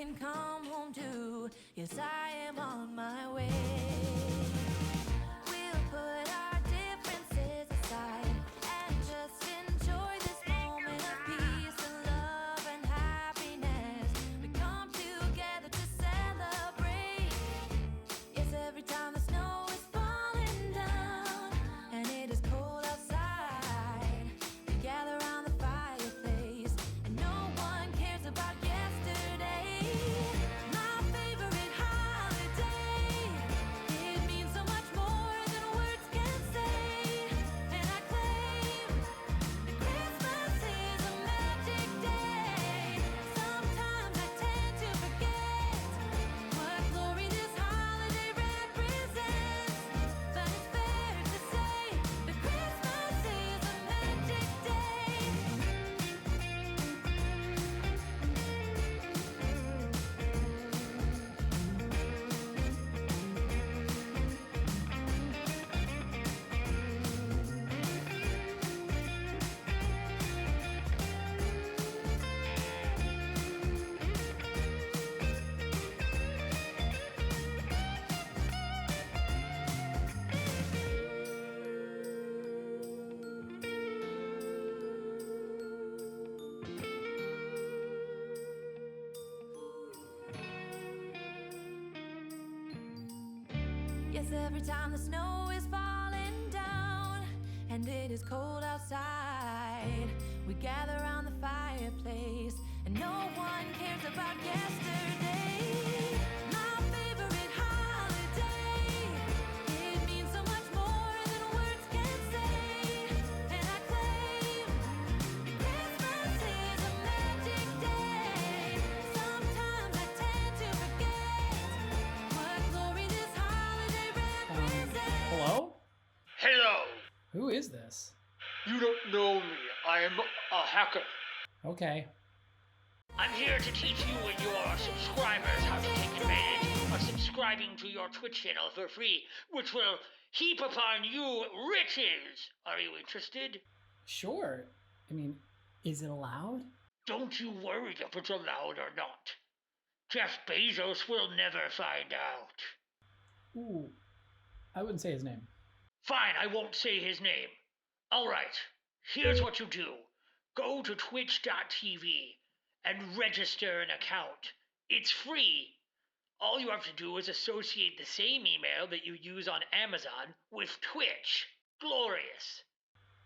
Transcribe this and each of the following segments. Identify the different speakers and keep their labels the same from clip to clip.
Speaker 1: can come home to. Yes, I am on my way. We'll put our differences aside and just enjoy this moment of peace and love and happiness. We come together to celebrate. Yes, every time the snow is falling down and it is cold outside, we gather around the fireplace and no one cares about yesterday. My favorite holiday, it means so much more than words can say. And I claim that Christmas is a magic day. Sometimes I tend to forget what glory this holiday represents, but it's fair to say that Christmas is a magic day. Yes, every time the snow is falling down and it is cold outside, we gather around the fireplace and no one cares about yesterday. My favorite holiday, it means so much more than words can say. And I claim that Christmas is a magic day. Sometimes I tend to forget what glory this holiday represents.
Speaker 2: Hello?
Speaker 3: Hello.
Speaker 2: Who is this?
Speaker 3: You don't know me. I'm a hacker.
Speaker 2: Okay.
Speaker 3: I'm here to teach you and your subscribers how to take advantage of subscribing to your Twitch channel for free, which will heap upon you riches. Are you interested?
Speaker 2: Sure. I mean, is it allowed?
Speaker 3: Don't you worry if it's allowed or not. Jeff Bezos will never find out.
Speaker 2: Ooh. I wouldn't say his name.
Speaker 3: Fine, I won't say his name. All right, here's what you do. Go to twitch.tv and register an account. It's free. All you have to do is associate the same email that you use on Amazon with Twitch. Glorious.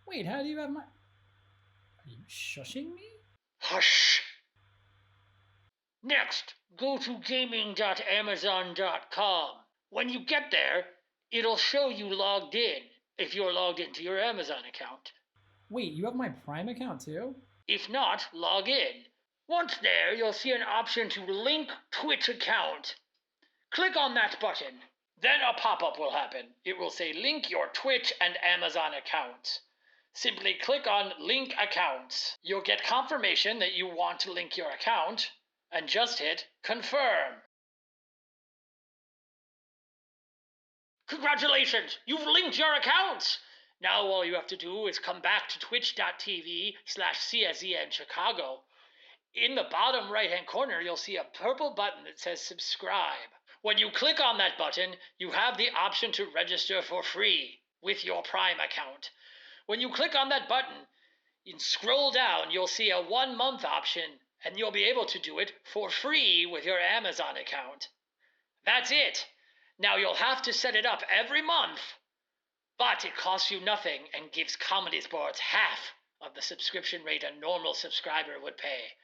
Speaker 2: Wait, how do you have my... Are you shushing me?
Speaker 3: Hush. Next, go to gaming.amazon.com. When you get there, it'll show you logged in if you're logged into your Amazon account.
Speaker 2: Wait, you have my Prime account too?
Speaker 3: If not, log in. Once there, you'll see an option to link Twitch account. Click on that button. Then a pop-up will happen. It will say link your Twitch and Amazon accounts. Simply click on link accounts. You'll get confirmation that you want to link your account, and just hit confirm. Congratulations! You've linked your accounts! Now all you have to do is come back to twitch.tv/CSEN Chicago. In the bottom right-hand corner, you'll see a purple button that says subscribe. When you click on that button, you have the option to register for free with your Prime account. When you click on that button, you scroll down, you'll see a 1-month option, and you'll be able to do it for free with your Amazon account. That's it. Now you'll have to set it up every month, but it costs you nothing and gives Comedysportz half of the subscription rate a normal subscriber would pay.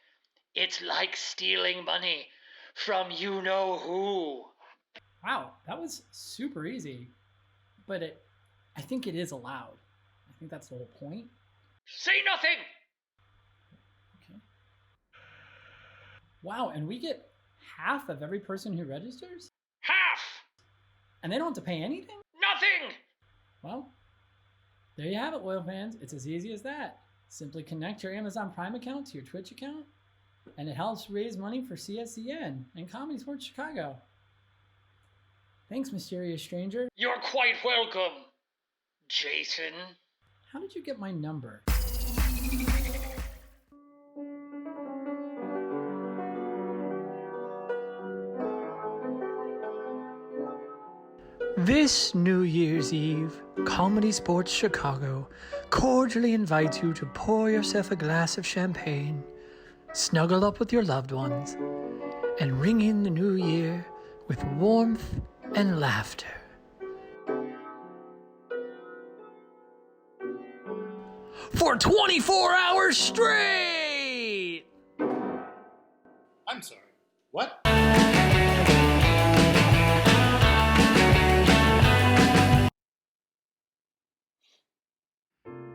Speaker 3: It's like stealing money from you-know-who.
Speaker 2: Wow, that was super easy. But I think it is allowed. I think that's the whole point.
Speaker 3: Say nothing!
Speaker 2: Okay. Wow, and we get half of every person who registers?
Speaker 3: Half!
Speaker 2: And they don't have to pay anything?
Speaker 3: Nothing!
Speaker 2: Well, there you have it, loyal fans. It's as easy as that. Simply connect your Amazon Prime account to your Twitch account, and it helps raise money for CSEN and Comedysportz Chicago. Thanks, mysterious stranger.
Speaker 3: You're quite welcome, Jason.
Speaker 2: How did you get my number? This New Year's Eve, Comedysportz Chicago cordially invites you to pour yourself a glass of champagne, snuggle up with your loved ones, and ring in the new year with warmth and laughter. For 24 hours straight!
Speaker 4: I'm sorry. What?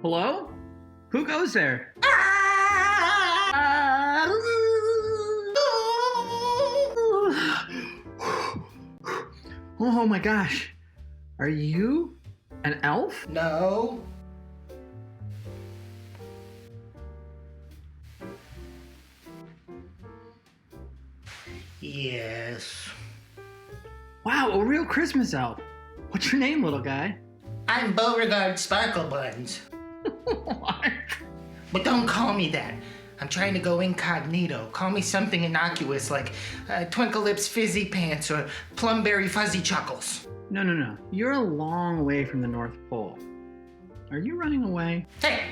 Speaker 2: Hello? Who goes there? Oh my gosh. Are you an elf?
Speaker 4: No. Yes.
Speaker 2: Wow, a real Christmas elf. What's your name, little guy?
Speaker 4: I'm Beauregard Sparkle Buns.
Speaker 2: What?
Speaker 4: But don't call me that. I'm trying to go incognito. Call me something innocuous like Twinkle Lips Fizzy Pants or Plumberry Fuzzy Chuckles.
Speaker 2: No. You're a long way from the North Pole. Are you running away?
Speaker 4: Hey,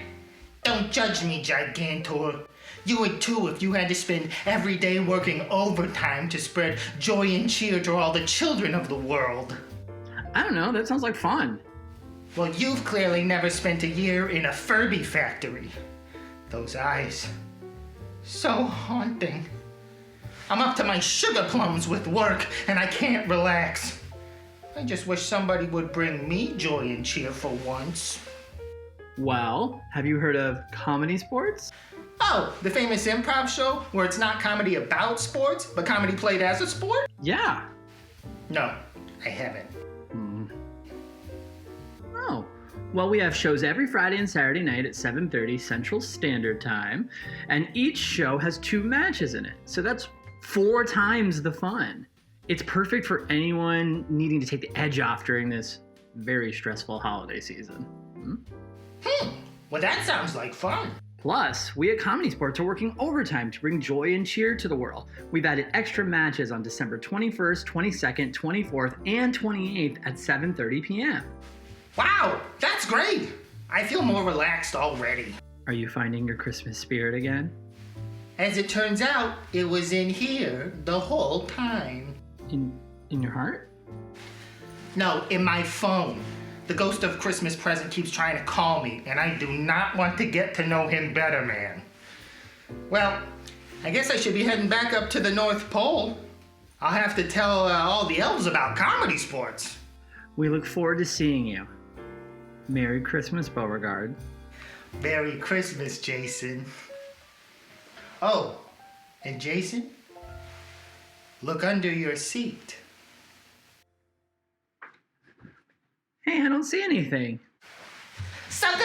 Speaker 4: don't judge me, Gigantor. You would too if you had to spend every day working overtime to spread joy and cheer to all the children of the world.
Speaker 2: I don't know, that sounds like fun.
Speaker 4: Well, you've clearly never spent a year in a Furby factory. Those eyes, so haunting. I'm up to my sugar plums with work and I can't relax. I just wish somebody would bring me joy and cheer for once.
Speaker 2: Well, have you heard of Comedysportz?
Speaker 4: Oh, the famous improv show where it's not comedy about sports, but comedy played as a sport?
Speaker 2: Yeah.
Speaker 4: No, I haven't.
Speaker 2: Oh. Well, we have shows every Friday and Saturday night at 7:30 Central Standard Time, and each show has 2 matches in it. So that's 4 times the fun. It's perfect for anyone needing to take the edge off during this very stressful holiday season.
Speaker 4: Well, that sounds like fun.
Speaker 2: Plus, we at Comedysportz are working overtime to bring joy and cheer to the world. We've added extra matches on December 21st, 22nd, 24th, and 28th at 7:30 p.m.
Speaker 4: Wow, that's great. I feel more relaxed already.
Speaker 2: Are you finding your Christmas spirit again?
Speaker 4: As it turns out, it was in here the whole time.
Speaker 2: In your heart?
Speaker 4: No, in my phone. The ghost of Christmas present keeps trying to call me, and I do not want to get to know him better, man. Well, I guess I should be heading back up to the North Pole. I'll have to tell all the elves about Comedysportz.
Speaker 2: We look forward to seeing you. Merry Christmas, Beauregard.
Speaker 4: Merry Christmas, Jason. Oh, and Jason, look under your seat.
Speaker 2: Hey, I don't see anything.
Speaker 4: Sucker!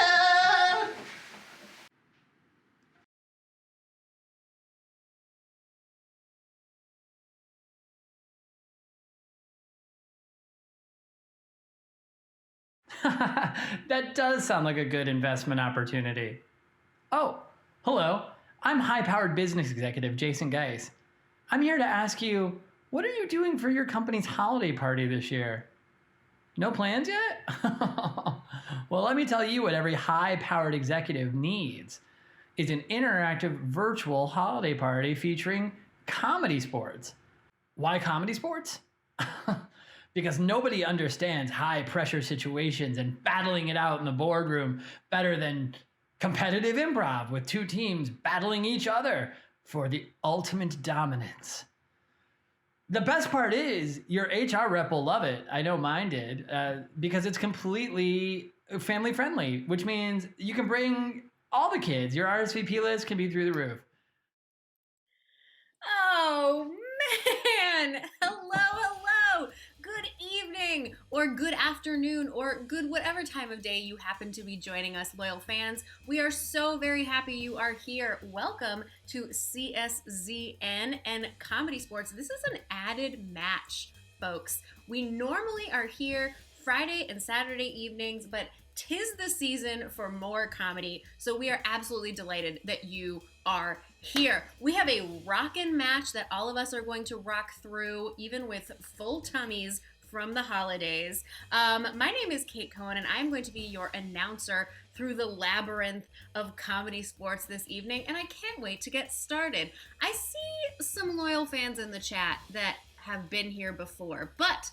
Speaker 2: That does sound like a good investment opportunity. Oh, hello. I'm high-powered business executive Jason Geis. I'm here to ask you, what are you doing for your company's holiday party this year? No plans yet? Well, let me tell you what every high-powered executive needs is an interactive virtual holiday party featuring Comedysportz. Why Comedysportz? Because nobody understands high-pressure situations and battling it out in the boardroom better than competitive improv with 2 teams battling each other for the ultimate dominance. The best part is your HR rep will love it. I know mine did, because it's completely family friendly, which means you can bring all the kids. Your RSVP list can be through the roof.
Speaker 5: Oh, man. Hello. Good evening or good afternoon or good whatever time of day you happen to be joining us, loyal fans. We are so very happy you are here. Welcome to CSZN and Comedysportz. This is an added match, folks. We normally are here Friday and Saturday evenings, but 'tis the season for more comedy, so we are absolutely delighted that you are here. We have a rockin' match that all of us are going to rock through, even with full tummies, from the holidays. My name is Kate Cohen, and I'm going to be your announcer through the labyrinth of comedy sports this evening, and I can't wait to get started. I see some loyal fans in the chat that have been here before, but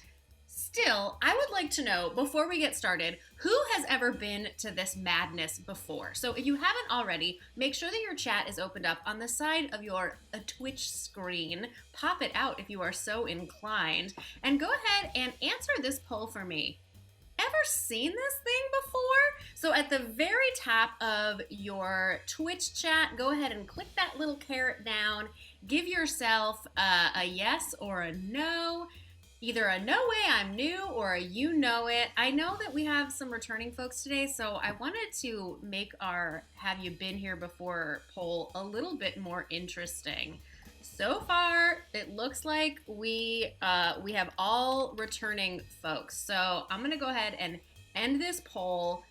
Speaker 5: still, I would like to know, before we get started, who has ever been to this madness before? So if you haven't already, make sure that your chat is opened up on the side of your Twitch screen. Pop it out if you are so inclined. And go ahead and answer this poll for me. Ever seen this thing before? So at the very top of your Twitch chat, go ahead and click that little carrot down. Give yourself a yes or a no. Either a no way, I'm new, or a you know it. I know that we have some returning folks today, so I wanted to make our have you been here before poll a little bit more interesting. So far, it looks like we have all returning folks. So I'm gonna go ahead and end this poll.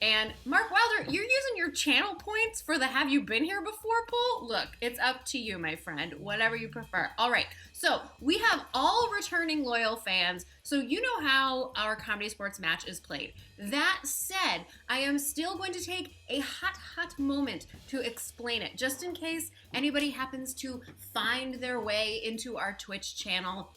Speaker 5: And Mark Wilder, you're using your channel points for the have you been here before poll? Look, it's up to you, my friend, whatever you prefer. All right, so we have all returning loyal fans, so you know how our Comedy Sports match is played. That said, I am still going to take a hot moment to explain it, just in case anybody happens to find their way into our Twitch channel.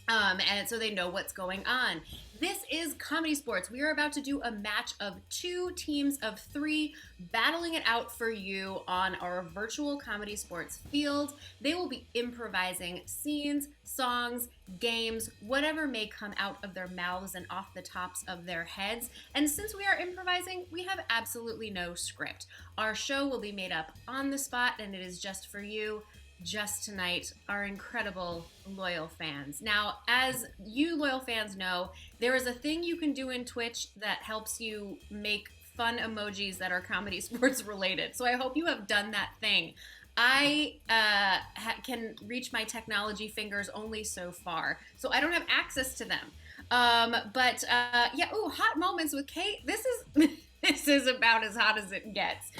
Speaker 5: And so they know what's going on. This is Comedy Sports. We are about to do a match of 2 teams of 3 battling it out for you on our virtual Comedy Sports field. They will be improvising scenes, songs, games, whatever may come out of their mouths and off the tops of their heads. And since we are improvising, we have absolutely no script. Our show will be made up on the spot, and it is just for you. Just tonight, our incredible loyal fans. Now, as you loyal fans know, there is a thing you can do in Twitch that helps you make fun emojis that are Comedy Sports related. So I hope you have done that thing. I can reach my technology fingers only so far, so I don't have access to them. Yeah, ooh, hot moments with Kate. This is... This is about as hot as it gets.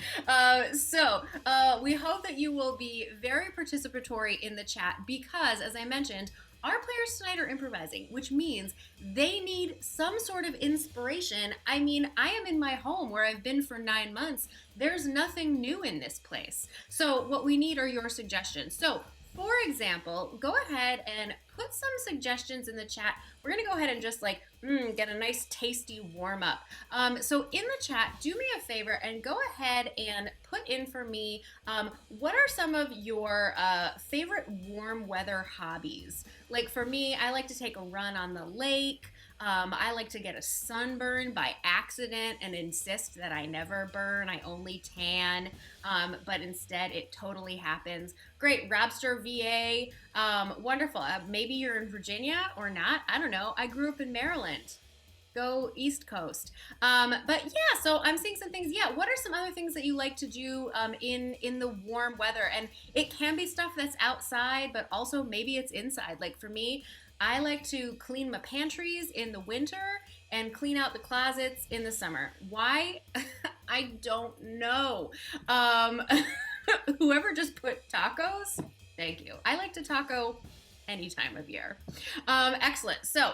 Speaker 5: We hope that you will be very participatory in the chat because, as I mentioned, our players tonight are improvising, which means they need some sort of inspiration. I mean, I am in my home where I've been for 9 months. There's nothing new in this place. So what we need are your suggestions. So, for example, go ahead and put some suggestions in the chat. We're gonna go ahead and just get a nice tasty warm up. So in the chat, do me a favor and go ahead and put in for me, what are some of your favorite warm weather hobbies? Like for me, I like to take a run on the lake. I like to get a sunburn by accident and insist that I never burn, I only tan, but instead it totally happens. Great, Rabster VA, wonderful. Maybe you're in Virginia or not, I don't know. I grew up in Maryland. Go East Coast. But yeah, so I'm seeing some things. Yeah, what are some other things that you like to do in the warm weather? And it can be stuff that's outside, but also maybe it's inside. Like for me, I like to clean my pantries in the winter and clean out the closets in the summer. Why? I don't know. Whoever just put tacos, thank you. I like to taco any time of year. Excellent. So,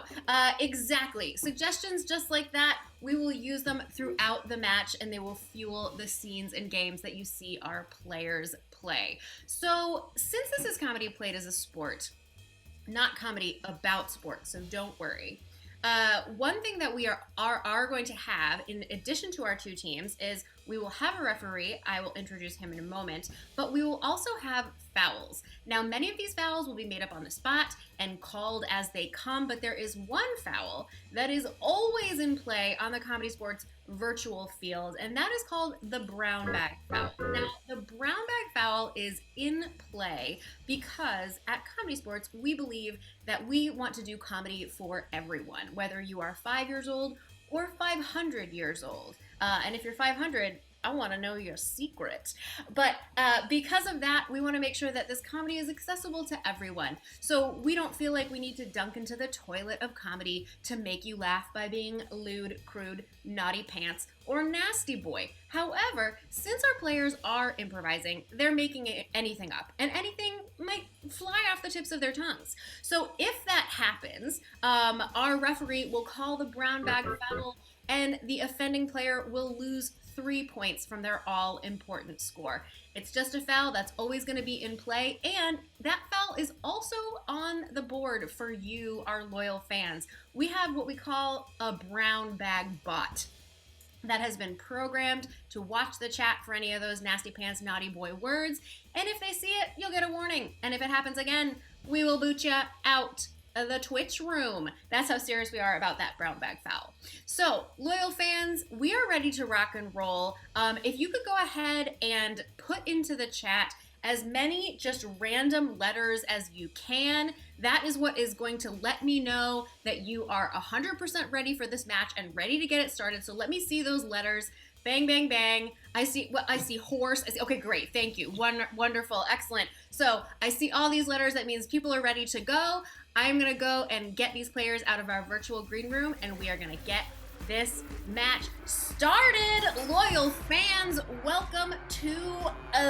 Speaker 5: exactly. Suggestions just like that, we will use them throughout the match and they will fuel the scenes and games that you see our players play. So, since this is comedy played as a sport, not comedy about sports, so don't worry. One thing that we are going to have, in addition to our 2 teams, is we will have a referee. I will introduce him in a moment, but we will also have fouls. Now, many of these fouls will be made up on the spot and called as they come, but there is one foul that is always in play on the Comedy Sports virtual field, and that is called the brown bag foul. Now, the brown bag foul is in play because at Comedy Sports, we believe that we want to do comedy for everyone, whether you are 5 years old or 500 years old. And if you're 500, I want to know your secret. But because of that, we want to make sure that this comedy is accessible to everyone. So we don't feel like we need to dunk into the toilet of comedy to make you laugh by being lewd, crude, naughty pants, or nasty boy. However, since our players are improvising, they're making anything up, and anything might fly off the tips of their tongues. So if that happens, our referee will call the brown bag foul, and the offending player will lose 3 points from their all-important score. It's just a foul that's always going to be in play, and that foul is also on the board for you, our loyal fans. We have what we call a brown bag bot that has been programmed to watch the chat for any of those nasty pants, naughty boy words, and if they see it, you'll get a warning. And if it happens again, we will boot you out of the Twitch room. That's how serious we are about that brown bag foul. So, loyal fans, we are ready to rock and roll. If you could go ahead and put into the chat as many just random letters as you can, that is what is going to let me know that you are 100% ready for this match and ready to get it started. So let me see those letters. Bang, bang, bang. I see horse. Okay, great. Thank you. Wonderful. Excellent. So I see all these letters. That means people are ready to go. I'm going to go and get these players out of our virtual green room, and we are going to get this match started. Loyal fans, welcome to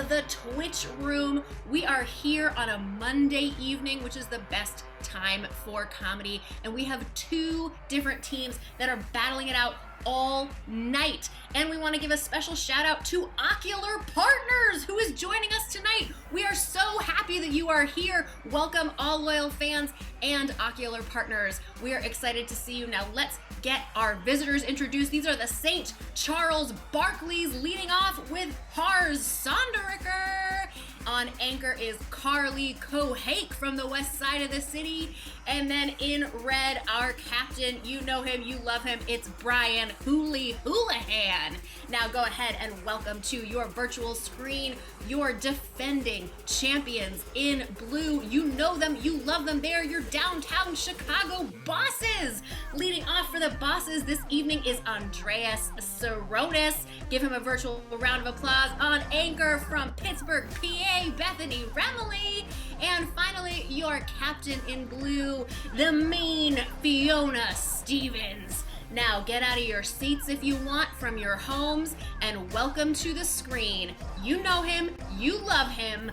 Speaker 5: the Twitch room. We are here on a Monday evening, which is the best time for comedy, and we have 2 different teams that are battling it out all night. And we want to give a special shout out to Ocular Partners, who is joining us tonight. We are so happy that you are here. Welcome all loyal fans and Ocular Partners. We are excited to see you. Now let's get our visitors introduced. These are the St. Charles Barkleys, leading off with Hars Sonderiker. On anchor is Carly Kohake from the west side of the city. And then in red, our captain, you know him, you love him, it's Brian Hooley Houlihan. Now go ahead and welcome to your virtual screen your defending champions in blue. You know them, you love them, they are your downtown Chicago bosses. Leading off for the bosses this evening is Andreas Saronis. Give him a virtual round of applause. On anchor from Pittsburgh, PA, Bethany Remley. And finally, your captain in blue, the mean Fiona Stevens. Now get out of your seats if you want from your homes and welcome to the screen. You know him, you love him,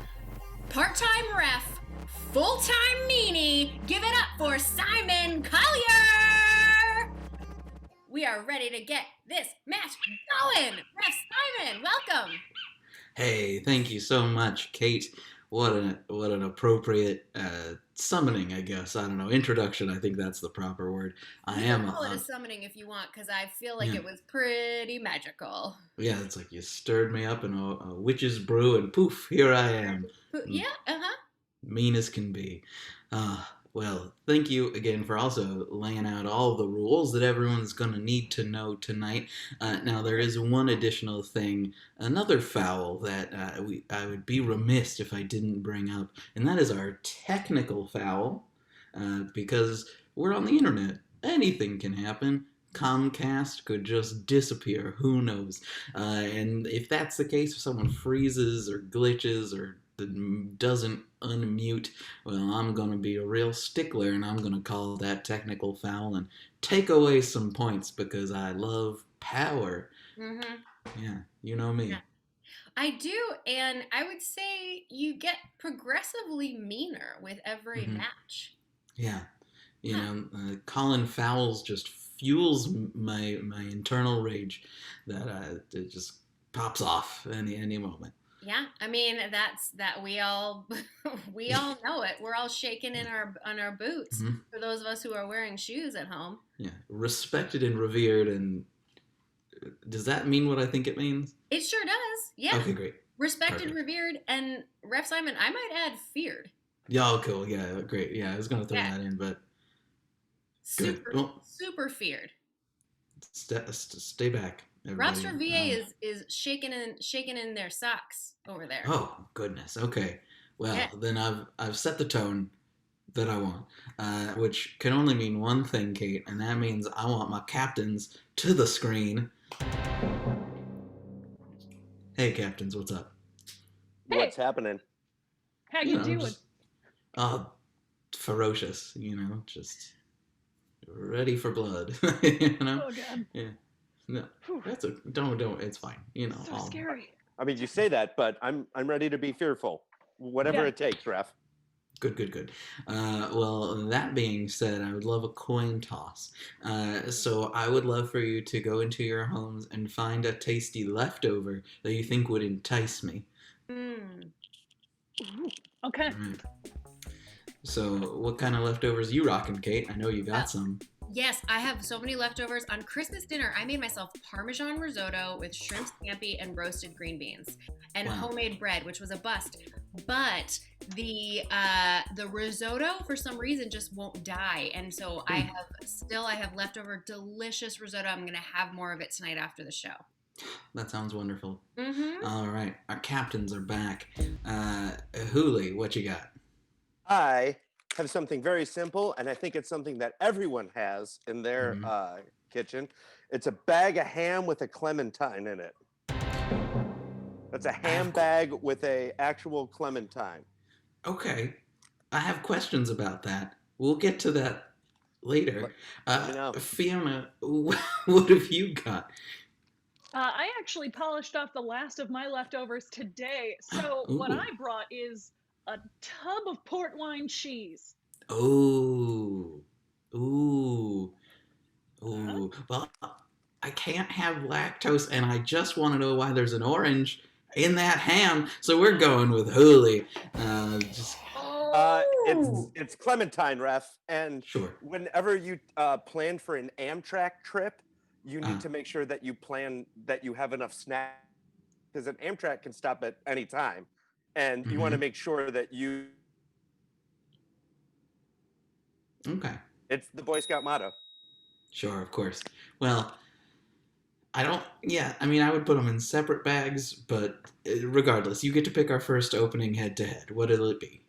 Speaker 5: part-time ref, full-time meanie. Give it up for Simon Collier. We are ready to get this match going. Ref Simon, welcome.
Speaker 6: Hey, thank you so much, Kate. What an appropriate summoning, I guess. I don't know, introduction. I think that's the proper word.
Speaker 5: You can call it a summoning if you want, because I feel like it was pretty magical.
Speaker 6: Yeah, it's like you stirred me up in a witch's brew, and poof, here I am.
Speaker 5: Yeah,
Speaker 6: Mean as can be. Well, thank you again for also laying out all the rules that everyone's going to need to know tonight. Now, there is one additional thing, another foul that I would be remiss if I didn't bring up, and that is our technical foul, because we're on the internet. Anything can happen. Comcast could just disappear. Who knows? And if that's the case, if someone freezes or glitches or doesn't unmute, well, I'm going to be a real stickler, and I'm going to call that technical foul and take away some points because I love power. Mm-hmm. Yeah, you know me.
Speaker 5: Yeah. I do, and I would say you get progressively meaner with every match.
Speaker 6: Yeah, you know, calling fouls just fuels my internal rage that it just pops off any moment.
Speaker 5: Yeah, I mean that we all know it. We're all shaking in our boots for those of us who are wearing shoes at home. Yeah,
Speaker 6: respected and revered, and does that mean what I think it means?
Speaker 5: It sure does. Yeah.
Speaker 6: Okay, great.
Speaker 5: Respected,
Speaker 6: Perfect.
Speaker 5: Revered, and Ref Simon, I might add feared.
Speaker 6: Yeah, oh, cool. Yeah, great. Yeah, I was gonna throw that in, but
Speaker 5: super feared.
Speaker 6: Stay back.
Speaker 5: Robster VA is shaking in their socks over there.
Speaker 6: Oh goodness. Okay. Well, then I've set the tone that I want, which can only mean one thing, Kate, and that means I want my captains to the screen. Hey, captains, what's up?
Speaker 7: What's happening?
Speaker 8: How you doing?
Speaker 6: Just, uh, ferocious, just ready for blood,
Speaker 8: Oh God.
Speaker 6: Yeah. No,
Speaker 8: Whew.
Speaker 6: don't. It's fine.
Speaker 8: So scary.
Speaker 7: I mean, you say that, but I'm ready to be fearful. Whatever
Speaker 8: Yeah.
Speaker 7: it takes, Ref.
Speaker 6: Good. Well, that being said, I would love a coin toss. So I would love for you to go into your homes and find a tasty leftover that you think would entice me.
Speaker 5: Mm.
Speaker 8: Ooh, okay.
Speaker 6: All right. So, what kind of leftovers you rocking, Kate? I know you got some.
Speaker 5: Yes, I have so many leftovers. On Christmas dinner, I made myself Parmesan risotto with shrimp scampi and roasted green beans, and
Speaker 6: Wow.
Speaker 5: homemade bread, which was a bust. But the risotto, for some reason, just won't die, and so I have leftover delicious risotto. I'm gonna have more of it tonight after the show.
Speaker 6: That sounds wonderful.
Speaker 5: Mm-hmm.
Speaker 6: All right, our captains are back. Hooli, what you got?
Speaker 7: I have something very simple, and I think it's something that everyone has in their kitchen. It's a bag of ham with a clementine in it. That's a ham bag with a actual clementine.
Speaker 6: Okay, I have questions about that. We'll get to that later.
Speaker 7: Let me know.
Speaker 6: Fiona, what have you got?
Speaker 8: I actually polished off the last of my leftovers today. So what
Speaker 6: Ooh.
Speaker 8: I brought is a tub of port wine cheese.
Speaker 6: Ooh. Well, I can't have lactose, and I just want to know why there's an orange in that ham. So we're going with Hooli.
Speaker 7: It's clementine, Ref. And
Speaker 6: Sure.
Speaker 7: whenever you plan for an Amtrak trip, you need to make sure that you plan that you have enough snacks, because an Amtrak can stop at any time, and you want to make sure that you.
Speaker 6: Okay.
Speaker 7: It's the Boy Scout motto.
Speaker 6: Sure, of course. Well, I would put them in separate bags, but regardless, you get to pick our first opening head-to-head. What'll it be?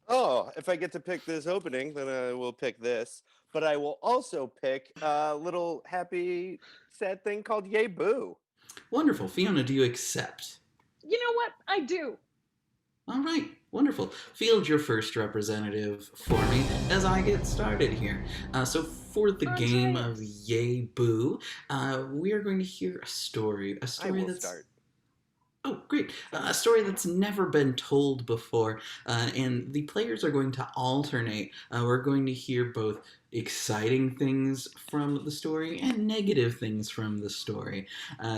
Speaker 7: Oh, if I get to pick this opening, then I will pick this. But I will also pick a little happy, sad thing called Yay Boo.
Speaker 6: Wonderful. Fiona, do you accept?
Speaker 8: You know what? I do.
Speaker 6: All right. Wonderful. Field your first representative for me as I get started here. So for the game of Yay Boo, we are going to hear a story.
Speaker 7: I will start.
Speaker 6: Oh, great. A story that's never been told before, and the players are going to alternate. We're going to hear both exciting things from the story and negative things from the story.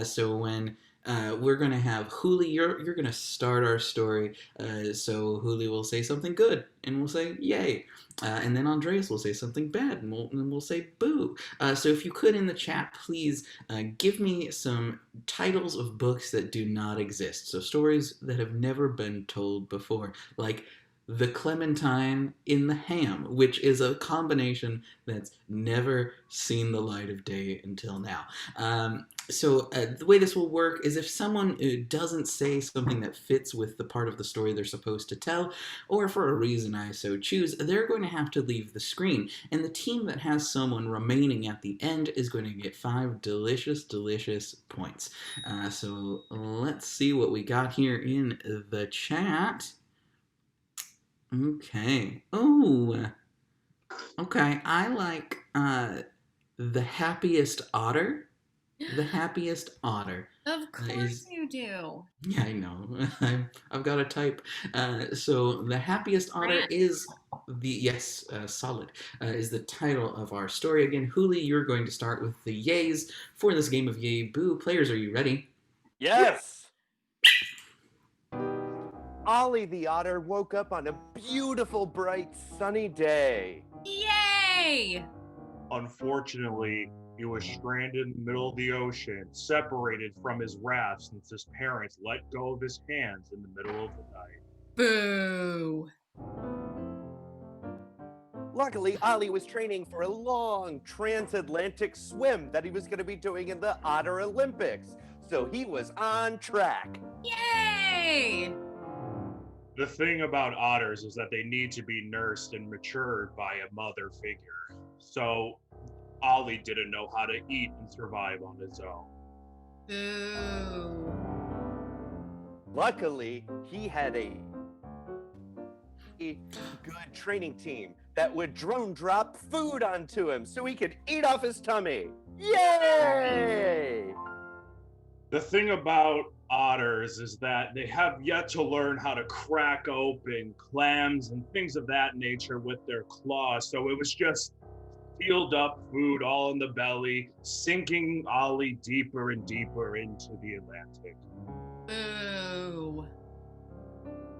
Speaker 6: So when we're going to have Hooli, you're going to start our story. So Hooli will say something good, and we'll say yay. And then Andreas will say something bad, and we'll say boo. So if you could in the chat, please give me some titles of books that do not exist. So stories that have never been told before, like The Clementine in the Ham, which is a combination that's never seen the light of day until now. So the way this will work is if someone doesn't say something that fits with the part of the story they're supposed to tell, or for a reason I so choose, they're going to have to leave the screen. And the team that has someone remaining at the end is going to get 5 delicious, delicious points. So let's see what we got here in the chat. Okay. Oh. Okay. I like The Happiest Otter. The Happiest Otter.
Speaker 5: Of course you do.
Speaker 6: Yeah, I know. I've got to type. So The Happiest Otter is solid, is the title of our story. Again, Hooli, you're going to start with the yays for this game of Yay Boo. Players, are you ready?
Speaker 7: Yes! Ollie the otter woke up on a beautiful, bright, sunny day.
Speaker 5: Yay!
Speaker 9: Unfortunately, he was stranded in the middle of the ocean, separated from his raft since his parents let go of his hands in the middle of the night.
Speaker 5: Boo!
Speaker 7: Luckily, Ollie was training for a long transatlantic swim that he was going to be doing in the Otter Olympics, so he was on track.
Speaker 5: Yay!
Speaker 9: The thing about otters is that they need to be nursed and matured by a mother figure. So Ollie didn't know how to eat and survive on his own.
Speaker 5: Ooh.
Speaker 7: Luckily, he had a good training team that would drone drop food onto him so he could eat off his tummy. Yay!
Speaker 9: The thing about otters is that they have yet to learn how to crack open clams and things of that nature with their claws. So it was just sealed up food all in the belly, sinking Ollie deeper and deeper into the Atlantic.
Speaker 5: Ooh.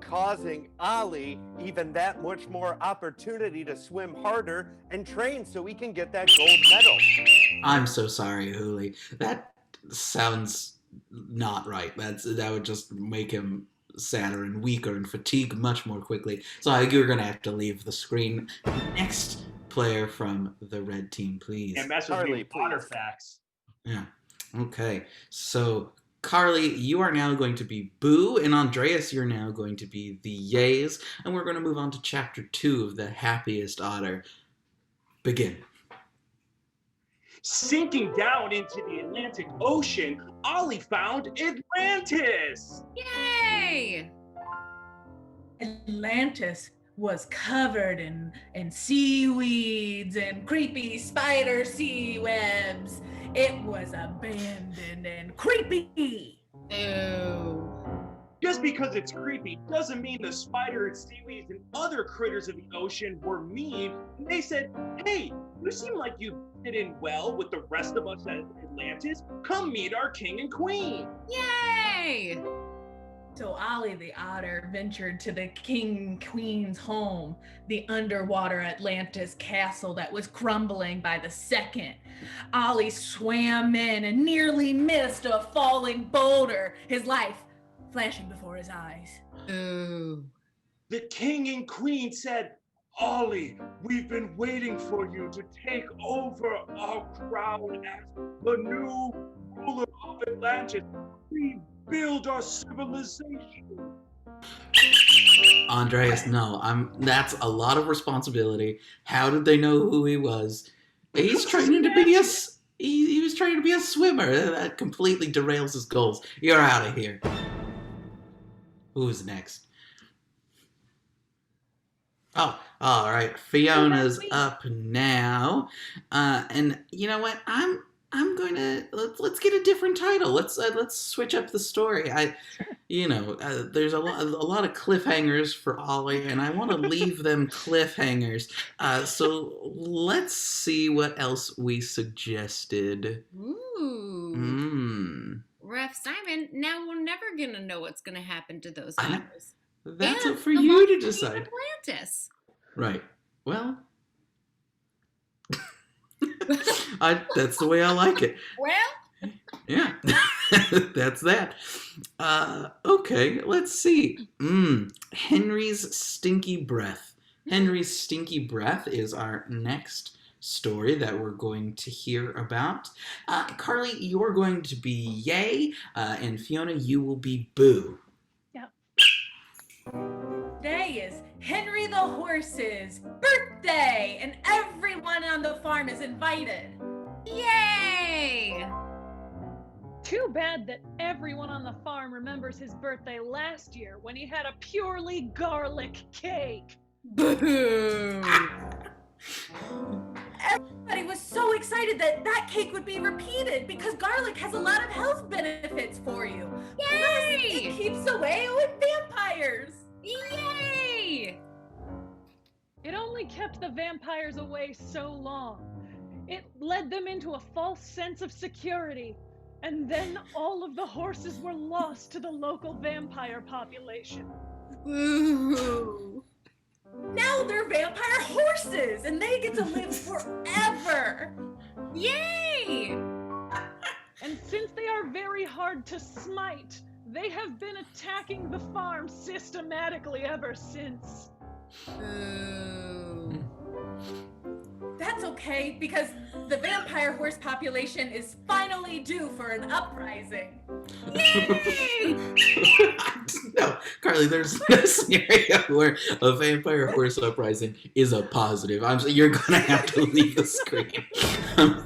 Speaker 7: Causing Ollie even that much more opportunity to swim harder and train so he can get that gold medal.
Speaker 6: I'm so sorry, Hooli. That sounds not right. That would just make him sadder and weaker and fatigue much more quickly. So you're gonna have to leave the screen. Next player from the red team, please.
Speaker 9: And mess with
Speaker 7: Charlie,
Speaker 9: me, otter
Speaker 7: please.
Speaker 9: facts.
Speaker 6: Yeah. Okay. So Carly, you are now going to be Boo, and Andreas, you're now going to be the Yays, and we're going to move on to Chapter 2 of The Happiest Otter. Begin.
Speaker 9: Sinking down into the Atlantic Ocean, Ollie found Atlantis!
Speaker 5: Yay!
Speaker 10: Atlantis was covered in seaweeds and creepy spider sea webs. It was abandoned and creepy.
Speaker 5: Ooh.
Speaker 9: Just because it's creepy doesn't mean the spider and seaweeds and other critters of the ocean were mean. And they said, hey, you seem like you fit in well with the rest of us at Atlantis. Come meet our king and queen.
Speaker 5: Yay!
Speaker 10: So Ollie the otter ventured to the king queen's home, the underwater Atlantis castle that was crumbling by the second. Ollie swam in and nearly missed a falling boulder, his life flashing before his eyes.
Speaker 5: Ooh.
Speaker 9: The king and queen said, Ollie, we've been waiting for you to take over our crown as the new ruler of Atlantis. Rebuild our civilization.
Speaker 6: Andreas, no, that's a lot of responsibility. How did they know who he was? He's training to be he was training to be a swimmer. That completely derails his goals. You're out of here. Who's next? Oh, all right. Fiona's up now. And you know what? I'm going to let's get a different title. Let's switch up the story. There's a lot of cliffhangers for Ollie, and I want to leave them cliffhangers. So let's see what else we suggested.
Speaker 5: Ooh. Ref Simon, now we're never gonna know what's gonna happen to those otters.
Speaker 6: That's
Speaker 5: And
Speaker 6: up for
Speaker 5: the
Speaker 6: you
Speaker 5: ones
Speaker 6: to
Speaker 5: in
Speaker 6: decide.
Speaker 5: Atlantis.
Speaker 6: Right. Well, that's the way I like it.
Speaker 5: Well,
Speaker 6: Yeah, that's that. Okay, let's see. Henry's Stinky Breath. Henry's Stinky Breath is our next story that we're going to hear about. Carly, you're going to be Yay, and Fiona, you will be Boo.
Speaker 10: Today is Henry the Horse's birthday, and everyone on the farm is invited.
Speaker 5: yay!
Speaker 8: Too bad that everyone on the farm remembers his birthday last year when he had a purely garlic cake.
Speaker 5: Boo!
Speaker 10: Everybody was so excited that cake would be repeated because garlic has a lot of health benefits for you. Plus,
Speaker 5: Yay!
Speaker 10: it keeps away with vampires.
Speaker 5: Yay!
Speaker 8: It only kept the vampires away so long. It led them into a false sense of security. And then all of the horses were lost to the local vampire population.
Speaker 5: Ooh.
Speaker 10: Now they're vampire horses and they get to live forever.
Speaker 5: Yay!
Speaker 8: And since they are very hard to smite, they have been attacking the farm systematically ever since.
Speaker 5: Ooh.
Speaker 10: That's okay because the vampire horse population is finally due for an uprising.
Speaker 5: Yay!
Speaker 6: No, Carly, there's no scenario where a vampire horse uprising is a positive. You're gonna have to leave the screen.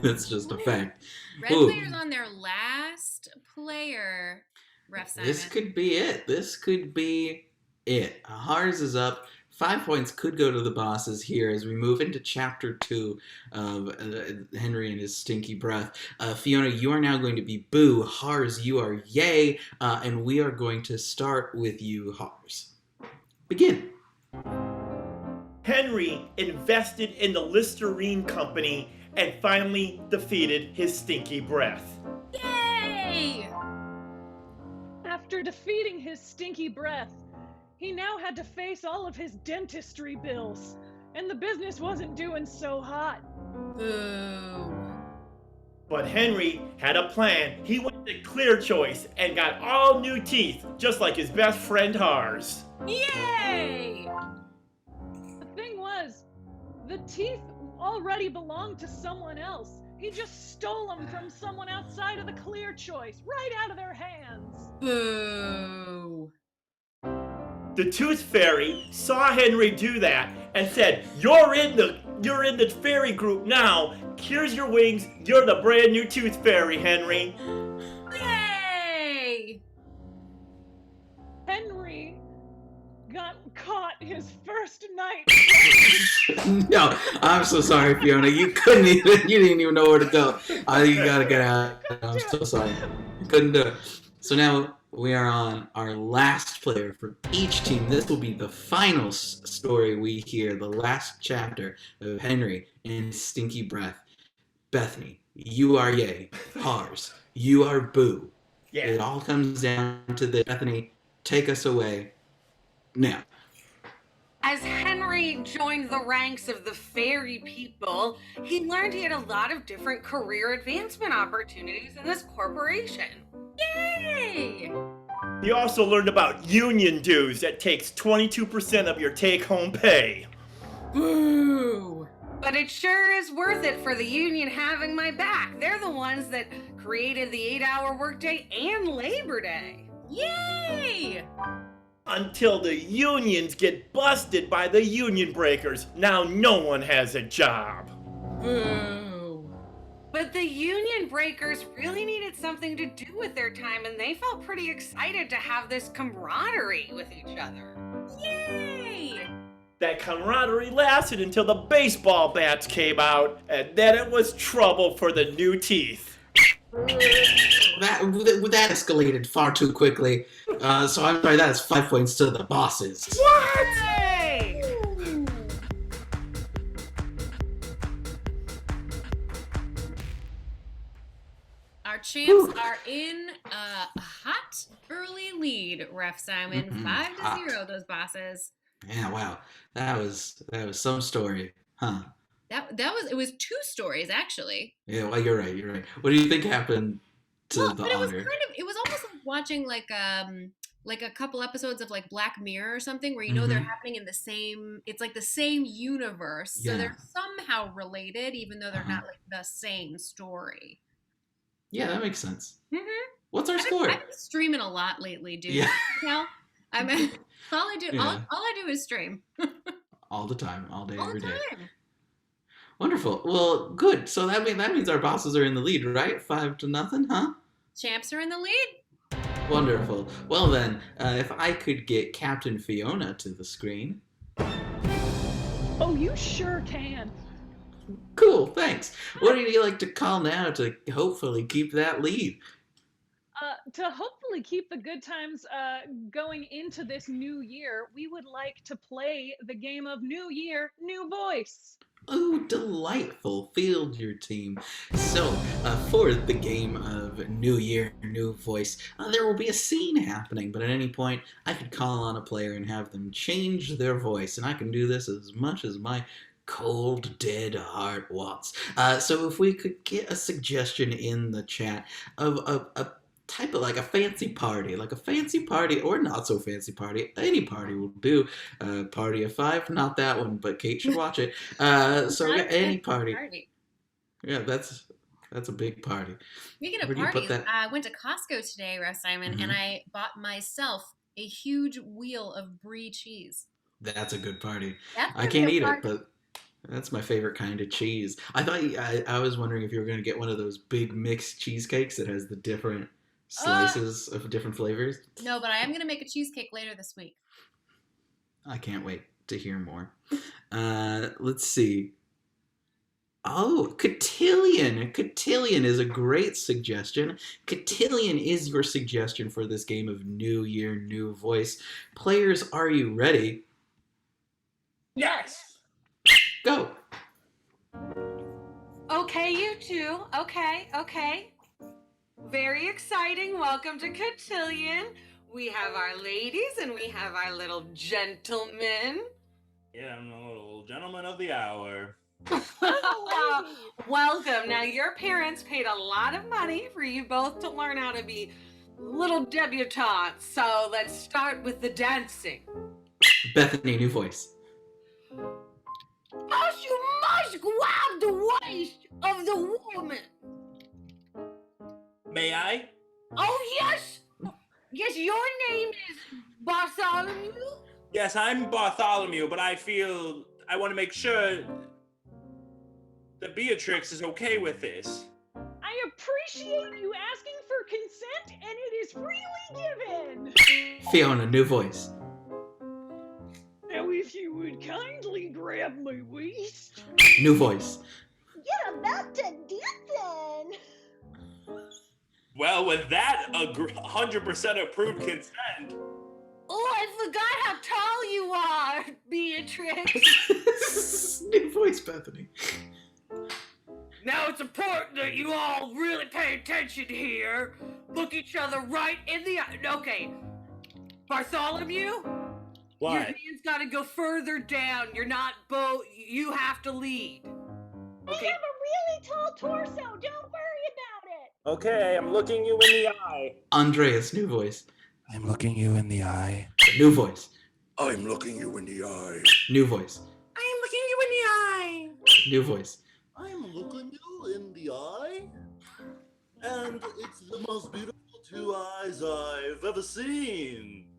Speaker 6: That's just a fact.
Speaker 5: Red
Speaker 6: Ooh.
Speaker 5: Player's on their last player, Ref Simon?
Speaker 6: This could be it. This could be it. Ours is up. 5 points could go to the bosses here as we move into chapter 2 of Henry and his stinky breath. Fiona, you are now going to be Boo. Hars, you are Yay. And we are going to start with you, Hars. Begin.
Speaker 11: Henry invested in the Listerine Company and finally defeated his stinky breath.
Speaker 5: Yay!
Speaker 8: After defeating his stinky breath, he now had to face all of his dentistry bills, and the business wasn't doing so hot.
Speaker 5: Boo.
Speaker 11: But Henry had a plan. He went to Clear Choice and got all new teeth, just like his best friend Hars.
Speaker 5: Yay!
Speaker 8: The thing was, the teeth already belonged to someone else. He just stole them from someone outside of the Clear Choice, right out of their hands.
Speaker 5: Boo.
Speaker 11: The Tooth Fairy saw Henry do that and said, You're in the fairy group now. Here's your wings. You're the brand new Tooth Fairy, Henry.
Speaker 5: Yay!
Speaker 8: Henry got caught his first night.
Speaker 6: No, I'm so sorry, Fiona. You didn't even know where to go. You gotta get out. I'm so sorry. You couldn't do it. So now we are on our last player for each team. This will be the final story we hear, the last chapter of Henry and his stinky breath. Bethany, you are Yay. Hars, you are Boo.
Speaker 11: Yeah.
Speaker 6: It all comes down to this. Bethany, take us away now.
Speaker 12: As Henry joined the ranks of the fairy people, he learned he had a lot of different career advancement opportunities in this corporation.
Speaker 5: Yay!
Speaker 11: He also learned about union dues that takes 22% of your take-home pay.
Speaker 5: Boo!
Speaker 12: But it sure is worth it for the union having my back. They're the ones that created the 8-hour workday and Labor Day.
Speaker 5: Yay!
Speaker 11: Until the unions get busted by the union breakers. Now no one has a job.
Speaker 5: Boo!
Speaker 12: But the union breakers really needed something to do with their time, and they felt pretty excited to have this camaraderie with each other.
Speaker 5: Yay!
Speaker 11: That camaraderie lasted until the baseball bats came out, and then it was trouble for the new teeth.
Speaker 6: That escalated far too quickly. So I'm sorry, that is 5 points to the bosses.
Speaker 11: What?
Speaker 12: Hey!
Speaker 5: Our champs are in a hot early lead, Ref Simon. 5-0, those bosses.
Speaker 6: Yeah, wow. That was some story, huh?
Speaker 5: It was 2 stories actually.
Speaker 6: Yeah, well, you're right. What do you think happened to the
Speaker 5: but it was
Speaker 6: honor?
Speaker 5: it was almost like watching like a couple episodes of like Black Mirror or something where you know they're happening in the same, it's like the same universe. So
Speaker 6: Yeah.
Speaker 5: they're somehow related even though they're not like the same story.
Speaker 6: Yeah, that makes sense.
Speaker 5: Mm-hmm.
Speaker 6: What's our score?
Speaker 5: I've been streaming a lot lately, dude.
Speaker 6: Yeah.
Speaker 5: You know? I mean, all I do is stream.
Speaker 6: All the time, all day,
Speaker 5: All
Speaker 6: every
Speaker 5: the
Speaker 6: day.
Speaker 5: time.
Speaker 6: Wonderful. Well, good. So that means our bosses are in the lead, right? 5-0, huh?
Speaker 5: Champs are in the lead.
Speaker 6: Wonderful. Well then, if I could get Captain Fiona to the screen.
Speaker 8: Oh, you sure can.
Speaker 6: Cool, thanks. What would you like to call now to hopefully keep that lead?
Speaker 8: To hopefully keep the good times going into this new year, we would like to play the game of New Year, New Voice.
Speaker 6: Oh, delightful. Field your team. So, for the game of New Year, New Voice, there will be a scene happening, but at any point, I could call on a player and have them change their voice, and I can do this as much as my cold, dead heart wants. So if we could get a suggestion in the chat of a type of like a fancy party or not so fancy party. Any party will do. Party of 5, not that one, but Kate should watch it. So yeah, any party. Yeah, that's a big party.
Speaker 5: Speaking of
Speaker 6: Where do you put
Speaker 5: parties,
Speaker 6: that?
Speaker 5: I went to Costco today, Russ Simon, and I bought myself a huge wheel of brie cheese.
Speaker 6: That's a good party.
Speaker 5: That's
Speaker 6: I
Speaker 5: gonna
Speaker 6: can't
Speaker 5: be a
Speaker 6: eat it,
Speaker 5: party.
Speaker 6: but that's my favorite kind of cheese. I thought I was wondering if you were going to get one of those big mixed cheesecakes that has the different slices of different flavors.
Speaker 5: No, but I am gonna make a cheesecake later this week.
Speaker 6: I can't wait to hear more. Let's see. Oh, cotillion. Cotillion is a great suggestion. Cotillion is your suggestion for this game of New Year, New Voice. Players, are you ready?
Speaker 11: Yes.
Speaker 6: Go.
Speaker 12: Okay, you two. Okay. Very exciting. Welcome to Cotillion. We have our ladies and we have our little gentlemen.
Speaker 11: Yeah, I'm the little gentleman of the hour.
Speaker 12: Welcome. Now, your parents paid a lot of money for you both to learn how to be little debutantes. So let's start with the dancing.
Speaker 6: Bethany, new voice.
Speaker 12: First, you must grab the waist of the woman.
Speaker 11: May I?
Speaker 12: Oh, yes. Yes, your name is Bartholomew.
Speaker 11: Yes, I'm Bartholomew, but I feel I want to make sure that Beatrix is okay with this.
Speaker 8: I appreciate you asking for consent, and it is freely given.
Speaker 6: Fiona, new voice.
Speaker 8: Now, if you would kindly grab my waist.
Speaker 6: New voice.
Speaker 8: You're about to dip then.
Speaker 11: Well, with that 100% approved consent.
Speaker 12: Oh, I forgot how tall you are, Beatrix.
Speaker 6: New voice, Bethany.
Speaker 12: Now it's important that you all really pay attention here. Look each other right in the eye. Okay, Bartholomew?
Speaker 11: What?
Speaker 12: Your hand's gotta go further down. You're not both. You have to lead.
Speaker 8: I have a really tall torso. Don't worry about it.
Speaker 11: Okay, I'm looking you in the eye.
Speaker 6: Andreas, new voice.
Speaker 13: I'm looking you in the eye.
Speaker 6: New voice.
Speaker 13: I'm looking you in the eye.
Speaker 6: New voice.
Speaker 12: I am looking you in the eye.
Speaker 6: New voice.
Speaker 14: I'm looking you in the eye, and it's the most beautiful two eyes I've ever seen.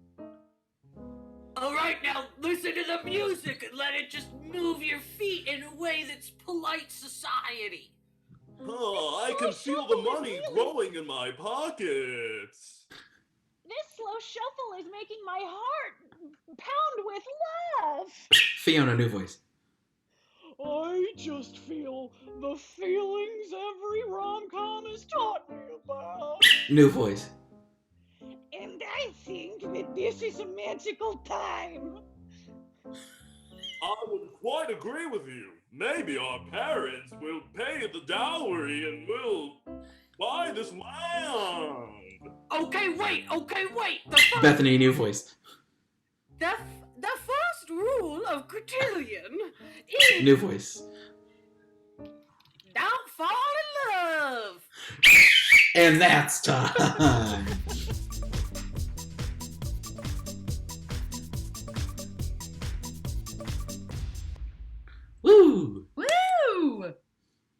Speaker 12: All right, now listen to the music and let it just move your feet in a way that's polite society.
Speaker 14: Oh, I can feel the money growing in my pockets.
Speaker 8: This slow shuffle is making my heart pound with love.
Speaker 6: Fiona, new voice.
Speaker 8: I just feel the feelings every rom-com has taught me about.
Speaker 6: New voice.
Speaker 8: And I think that this is a magical time.
Speaker 14: I would quite agree with you. Maybe our parents will pay the dowry and will buy this land.
Speaker 12: Okay, wait.
Speaker 6: Bethany, new voice.
Speaker 12: The first rule of cotillion is
Speaker 6: New voice.
Speaker 12: don't fall in love.
Speaker 6: And that's time. Woo!
Speaker 5: Woo!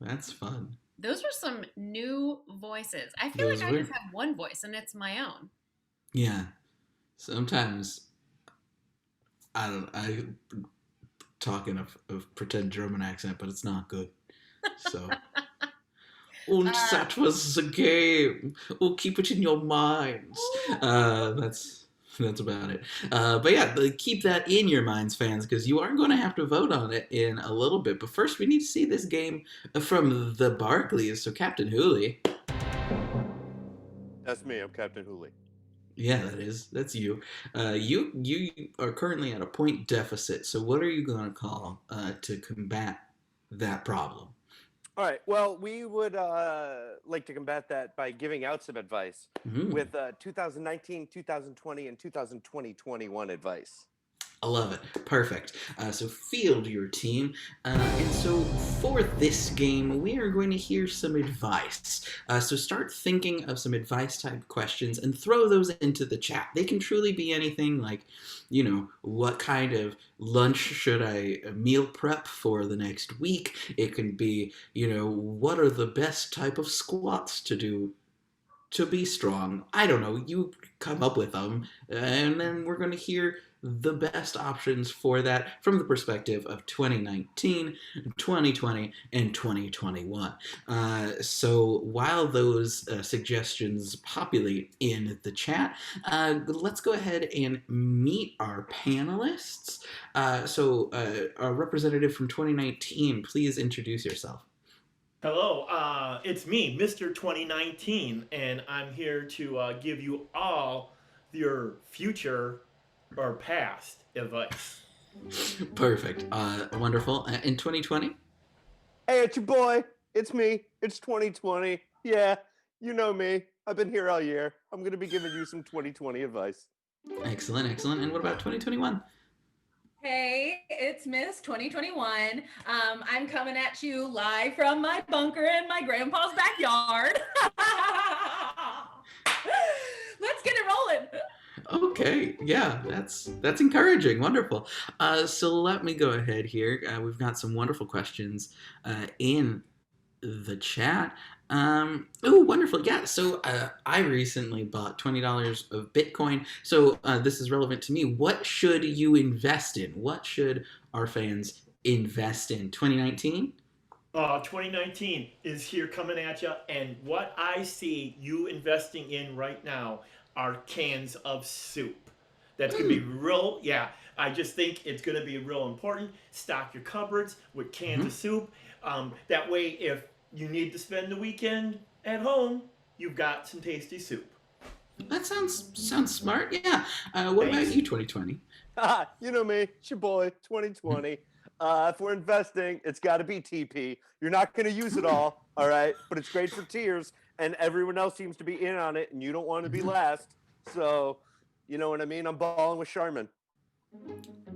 Speaker 6: That's fun.
Speaker 5: Those were some new voices. I feel
Speaker 6: Those
Speaker 5: like I
Speaker 6: were.
Speaker 5: just have one voice and it's my own.
Speaker 6: Yeah. Sometimes I talk in a pretend German accent, but it's not good. So Und that was the game. Oh, keep it in your minds. That's about it. But yeah, keep that in your minds, fans, because you are going to have to vote on it in a little bit. But first, we need to see this game from the Barclays. So, Captain Hooley.
Speaker 7: That's me. I'm Captain Hooley.
Speaker 6: Yeah, that's you. You are currently at a point deficit. So, what are you going to call to combat that problem?
Speaker 7: All right. Well, we would like to combat that by giving out some advice with 2019, 2020, and 2020-21 advice.
Speaker 6: I love it. Perfect. So field your team. And so for this game, we are going to hear some advice. So start thinking of some advice type questions and throw those into the chat. They can truly be anything like, what kind of lunch should I meal prep for the next week? It can be, what are the best type of squats to do to be strong? I don't know. You come up with them, and then we're going to hear the best options for that from the perspective of 2019, 2020, and 2021. So while those suggestions populate in the chat, let's go ahead and meet our panelists. Our representative from 2019, please introduce yourself.
Speaker 11: Hello, it's me, Mr. 2019, and I'm here to give you all your future or past advice.
Speaker 6: Perfect. Wonderful. In 2020?
Speaker 7: Hey, it's your boy. It's me. It's 2020. Yeah, you know me. I've been here all year. I'm going to be giving you some 2020 advice.
Speaker 6: Excellent, excellent. And what about 2021?
Speaker 10: Hey, it's Miss 2021. I'm coming at you live from my bunker in my grandpa's backyard. Let's get it rolling.
Speaker 6: Okay, yeah, that's encouraging. Wonderful. So let me go ahead here. We've got some wonderful questions in the chat. Oh, wonderful. Yeah, so I recently bought $20 of Bitcoin. So this is relevant to me. What should you invest in? What should our fans invest in? 2019?
Speaker 11: 2019 is here coming at you, and what I see you investing in right now are cans of soup. That's gonna be real. Yeah, I just think it's gonna be real important. Stock your cupboards with cans of soup. That way, if you need to spend the weekend at home, you've got some tasty soup.
Speaker 6: That sounds smart. Yeah. What about you, 2020?
Speaker 7: You know me. It's your boy, 2020. If we're investing, it's got to be TP. You're not going to use it all right? But it's great for tiers, and everyone else seems to be in on it, and you don't want to be last. So, you know what I mean? I'm balling with Charmin.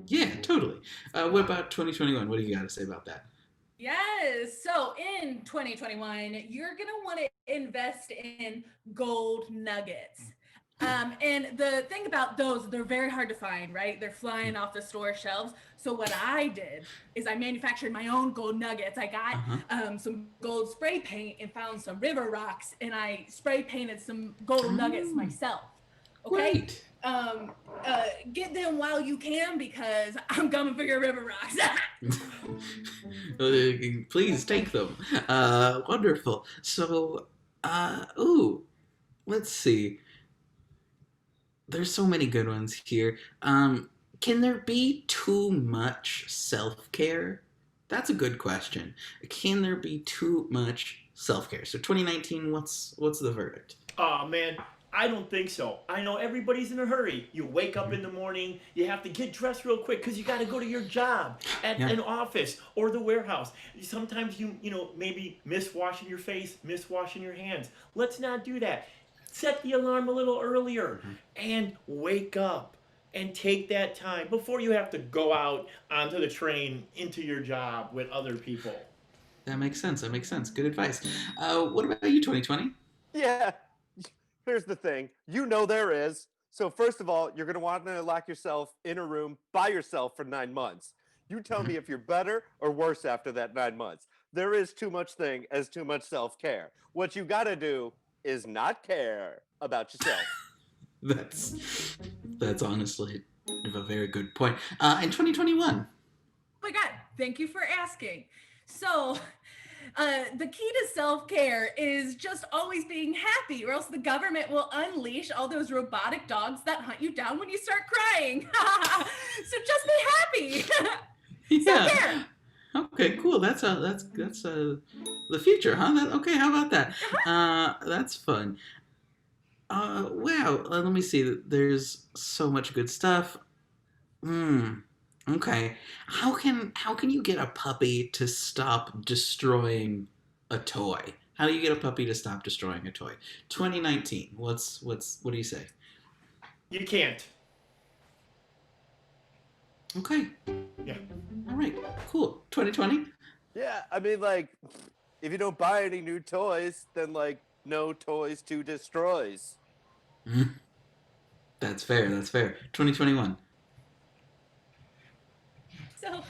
Speaker 6: Yeah, totally. What about 2021? What do you got to say about that?
Speaker 10: Yes. So in 2021, you're going to want to invest in gold nuggets. And the thing about those, they're very hard to find, right? They're flying off the store shelves. So what I did is I manufactured my own gold nuggets. I got some gold spray paint and found some river rocks, and I spray painted some gold nuggets myself. Okay.
Speaker 6: Great.
Speaker 10: Get them while you can, because I'm coming for your river rocks.
Speaker 6: Please take them. Wonderful. So, let's see. There's so many good ones here. Can there be too much self-care? That's a good question. Can there be too much self-care? So 2019, what's the verdict?
Speaker 11: Oh man, I don't think so. I know everybody's in a hurry. You wake up in the morning, you have to get dressed real quick because you got to go to your job at an office or the warehouse. Sometimes you maybe miss washing your face, miss washing your hands. Let's not do that. Set the alarm a little earlier and wake up and take that time before you have to go out onto the train into your job with other people.
Speaker 6: That makes sense. Good advice. What about you, 2020?
Speaker 7: Yeah. Here's the thing. You know there is. So first of all, you're going to want to lock yourself in a room by yourself for 9 months. You tell me if you're better or worse after that 9 months. There is too much thing as too much self-care. What you got to do is not care about yourself.
Speaker 6: That's honestly a very good point. In 2021.
Speaker 10: Oh my God, thank you for asking. So, the key to self-care is just always being happy, or else the government will unleash all those robotic dogs that hunt you down when you start crying. So just be happy.
Speaker 6: Yeah.
Speaker 10: Self-care.
Speaker 6: Okay, cool. That's the future, huh? Okay, how about that? That's fun. Wow. Let me see. There's so much good stuff. Okay. How can you get a puppy to stop destroying a toy? How do you get a puppy to stop destroying a toy? 2019. What do you say?
Speaker 11: You can't.
Speaker 6: Okay.
Speaker 11: Yeah.
Speaker 6: All right. Cool. 2020.
Speaker 7: Yeah, I mean, like, if you don't buy any new toys, then like no toys to destroys.
Speaker 6: That's fair. 2021.
Speaker 10: So,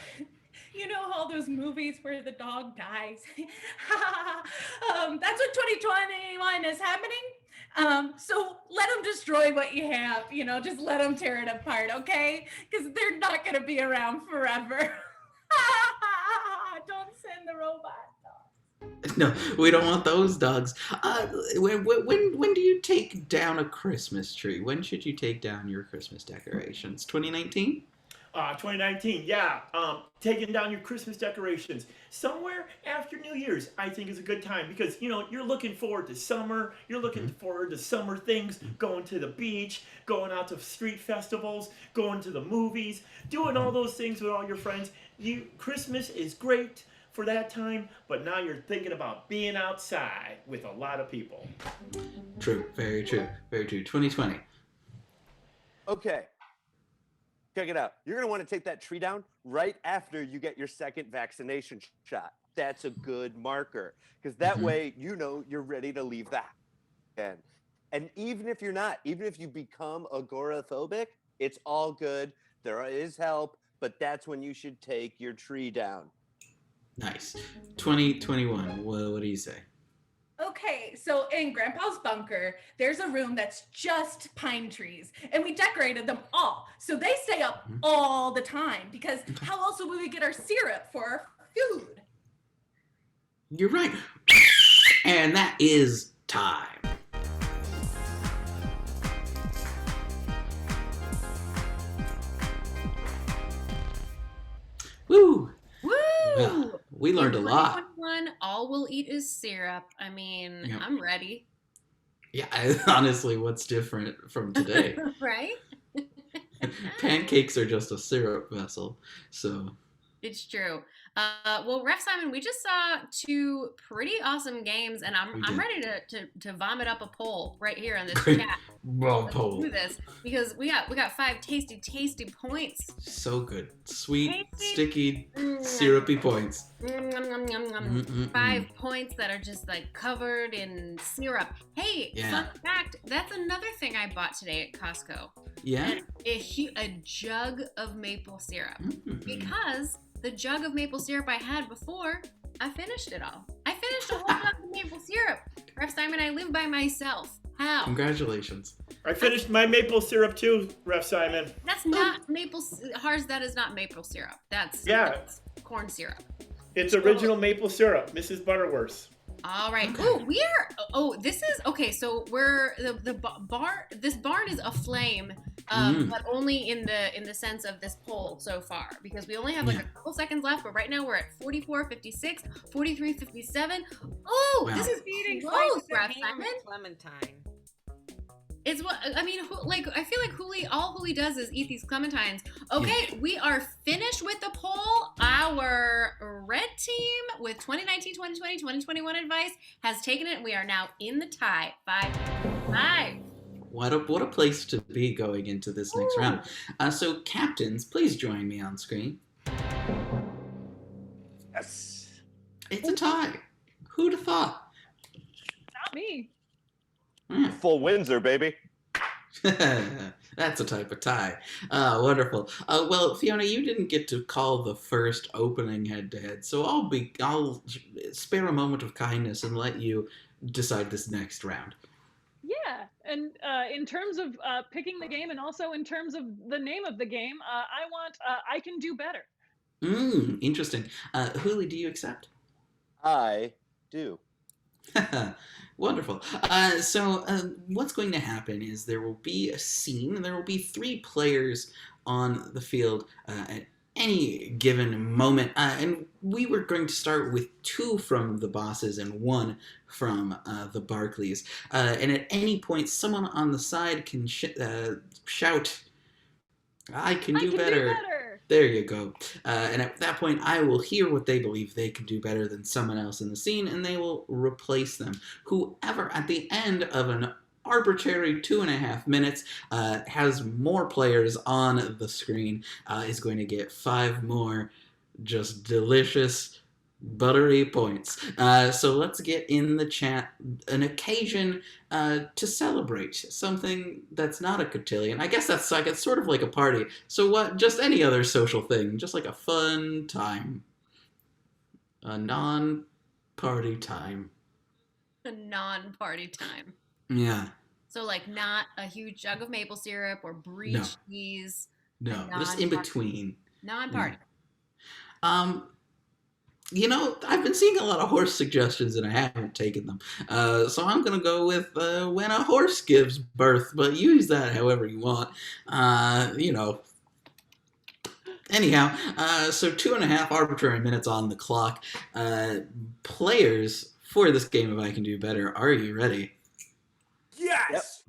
Speaker 10: you know all those movies where the dog dies? That's what 2021 is happening. So let them destroy what you have, just let them tear it apart, okay? Because they're not going to be around forever. Don't send the robot.
Speaker 6: No, we don't want those dogs. When do you take down a Christmas tree? When should you take down your Christmas decorations? 2019?
Speaker 11: 2019, yeah. Taking down your Christmas decorations somewhere after New Year's, I think is a good time because you're looking forward to summer. You're looking forward to summer things, going to the beach, going out to street festivals, going to the movies, doing all those things with all your friends. Christmas is great for that time, but now you're thinking about being outside with a lot of people.
Speaker 6: True, very true, very true. 2020.
Speaker 7: Okay. Check it out. You're going to want to take that tree down right after you get your second vaccination shot. That's a good marker because that way you're ready to leave the house. And even if you're not, even if you become agoraphobic, it's all good. There is help, but that's when you should take your tree down.
Speaker 6: Nice. 2021. What do you say?
Speaker 10: Okay, so in Grandpa's bunker, there's a room that's just pine trees, and we decorated them all. So they stay up all the time because how else would we get our syrup for our food?
Speaker 6: You're right. And that is time. Woo!
Speaker 5: Woo!
Speaker 6: Well, we learned a lot.
Speaker 5: 2021, all we'll eat is syrup. I mean,
Speaker 6: Yep.
Speaker 5: I'm ready.
Speaker 6: Yeah, honestly, what's different from today?
Speaker 5: Right?
Speaker 6: Pancakes are just a syrup vessel, so.
Speaker 5: It's true. Well, Ref Simon, we just saw two pretty awesome games, and I'm ready to vomit up a poll right here on this
Speaker 6: Great.
Speaker 5: chat.
Speaker 6: Well,
Speaker 5: Let's
Speaker 6: poll.
Speaker 5: do this because we got 5 tasty points.
Speaker 6: So good. Sweet,
Speaker 5: Tasty.
Speaker 6: sticky, syrupy points.
Speaker 5: Nom, nom, nom, nom.
Speaker 6: Mm-mm-mm.
Speaker 5: 5 points that are just like covered in syrup. Hey,
Speaker 6: Yeah.
Speaker 5: fun fact, that's another thing I bought today at Costco.
Speaker 6: Yeah?
Speaker 5: A jug of maple syrup.
Speaker 6: Mm.
Speaker 5: Because the jug of maple syrup I had before, I finished it all. I finished a whole jug of maple syrup. Ref Simon, I live by myself. How?
Speaker 6: Congratulations.
Speaker 11: I finished my maple syrup too, Ref Simon.
Speaker 5: That's not maple. Ours, that is not maple syrup. That's corn syrup.
Speaker 11: It's original maple syrup, Mrs. Butterworth.
Speaker 5: All right. This is okay. So we're the barn. This barn is aflame, but only in the sense of this poll so far because we only have like a couple seconds left. But right now we're at 44:56, 43:57. Oh,
Speaker 6: Wow.
Speaker 5: this is
Speaker 12: Eating
Speaker 5: close,
Speaker 12: slices of
Speaker 5: Ref
Speaker 12: ham
Speaker 5: Simon.
Speaker 12: and clementine.
Speaker 5: It's what I mean. I feel like all Hooli does is eat these clementines. Okay, we are finished with the poll. Our red team with 2019, 2020, 2021 advice has taken it. We are now in the tie. 5-5.
Speaker 6: What a place to be going into this next round. So, captains, please join me on screen.
Speaker 7: Yes.
Speaker 6: It's a tie. Who'd have thought?
Speaker 8: Not me.
Speaker 7: Full Windsor, baby.
Speaker 6: That's a type of tie. Wonderful. Well, Fiona, you didn't get to call the first opening head-to-head, so I'll spare a moment of kindness and let you decide this next round.
Speaker 8: Yeah, and in terms of picking the game and also in terms of the name of the game, I want I Can Do Better.
Speaker 6: Interesting. Hooli, do you accept?
Speaker 7: I do.
Speaker 6: Wonderful. So what's going to happen is there will be a scene, and there will be 3 players on the field at any given moment. And we were going to start with 2 from the Bosses and 1 from the Barclays. And at any point, someone on the side can shout, I can do better. There you go. And at that point, I will hear what they believe they can do better than someone else in the scene, and they will replace them. Whoever, at the end of an arbitrary 2.5 minutes, has more players on the screen, is going to get 5 more just delicious, buttery points. So let's get in the chat an occasion to celebrate something that's not a cotillion. I guess that's like it's sort of like a party. So what? Just any other social thing, just like a fun time, a non-party time.
Speaker 5: A non-party time.
Speaker 6: Yeah.
Speaker 5: So like not a huge jug of maple syrup or brie
Speaker 6: No.
Speaker 5: cheese.
Speaker 6: No, just in between.
Speaker 5: Non-party.
Speaker 6: You know, I've been seeing a lot of horse suggestions and I haven't taken them. So I'm going to go with when a horse gives birth, but use that however you want. You know. Anyhow, so 2.5 arbitrary minutes on the clock. Players for this game of I Can Do Better, are you ready?
Speaker 14: Yes.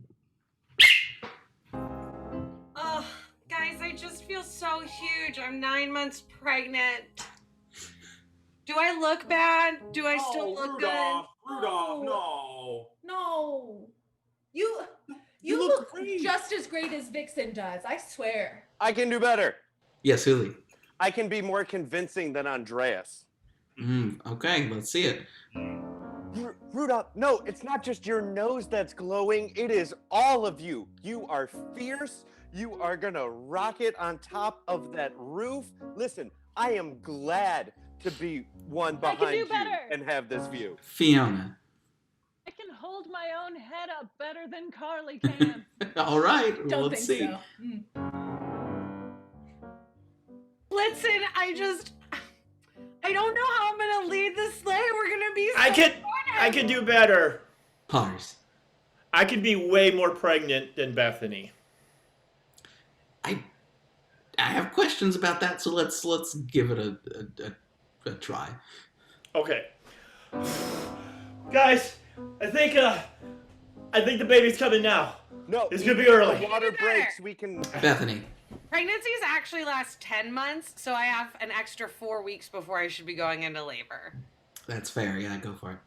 Speaker 12: Oh, guys, I just feel so huge. I'm 9 months pregnant. Do I look bad? Do I still look
Speaker 14: Rudolph,
Speaker 12: good?
Speaker 14: Rudolph, no.
Speaker 10: No. You
Speaker 14: look
Speaker 10: look
Speaker 14: great.
Speaker 10: just as great as Vixen does, I swear.
Speaker 7: I can do better.
Speaker 6: Yes, Huli.
Speaker 7: I can be more convincing than Andreas.
Speaker 6: Okay, let's see it.
Speaker 7: Rudolph, no, it's not just your nose that's glowing. It is all of you. You are fierce. You are gonna rocket on top of that roof. Listen, I am glad to be one
Speaker 8: I can
Speaker 7: behind
Speaker 8: do
Speaker 7: you
Speaker 8: better.
Speaker 7: and have this view.
Speaker 6: Fiona.
Speaker 8: I can hold my own head up better than Carly can.
Speaker 6: All right,
Speaker 10: Don't
Speaker 6: let's
Speaker 10: think
Speaker 6: see.
Speaker 10: so.
Speaker 12: Listen, I don't know how I'm gonna lead this sleigh. We're gonna be so
Speaker 11: I can do better.
Speaker 6: Pars.
Speaker 11: I can be way more pregnant than Bethany.
Speaker 6: I have questions about that, so let's give it a try.
Speaker 11: Okay. Guys, I think the baby's coming now.
Speaker 7: No,
Speaker 11: It's gonna be early.
Speaker 7: The water breaks. We can.
Speaker 6: Bethany.
Speaker 12: Pregnancies actually last 10 months, so I have an extra 4 weeks before I should be going into labor.
Speaker 6: That's fair. Yeah, go for it.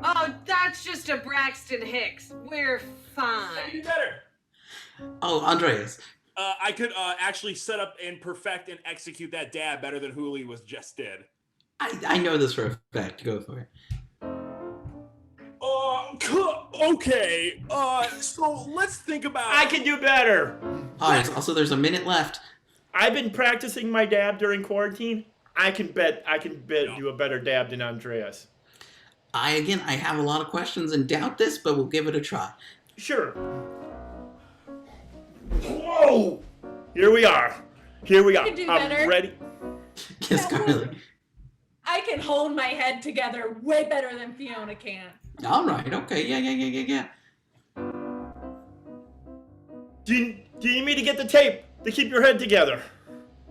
Speaker 12: Oh, that's just a Braxton Hicks. We're fine.
Speaker 14: Better.
Speaker 6: Oh, Andreas.
Speaker 14: I could actually set up and perfect and execute that dab better than Huli was just did.
Speaker 6: I know this for a fact. Go for it.
Speaker 14: Okay. So let's think about.
Speaker 11: I can do better.
Speaker 6: Pars. Also, there's a minute left.
Speaker 11: I've been practicing my dab during quarantine. I can bet do a better dab than Andreas.
Speaker 6: I have a lot of questions and doubt this, but we'll give it a try.
Speaker 11: Sure. Whoa! Here we are.
Speaker 10: I can do
Speaker 11: I'm
Speaker 10: better.
Speaker 11: ready.
Speaker 6: Yes, Carly.
Speaker 10: I can hold my head together way better than Fiona can.
Speaker 6: All right. Okay. Yeah.
Speaker 11: Do you need me to get the tape to keep your head together?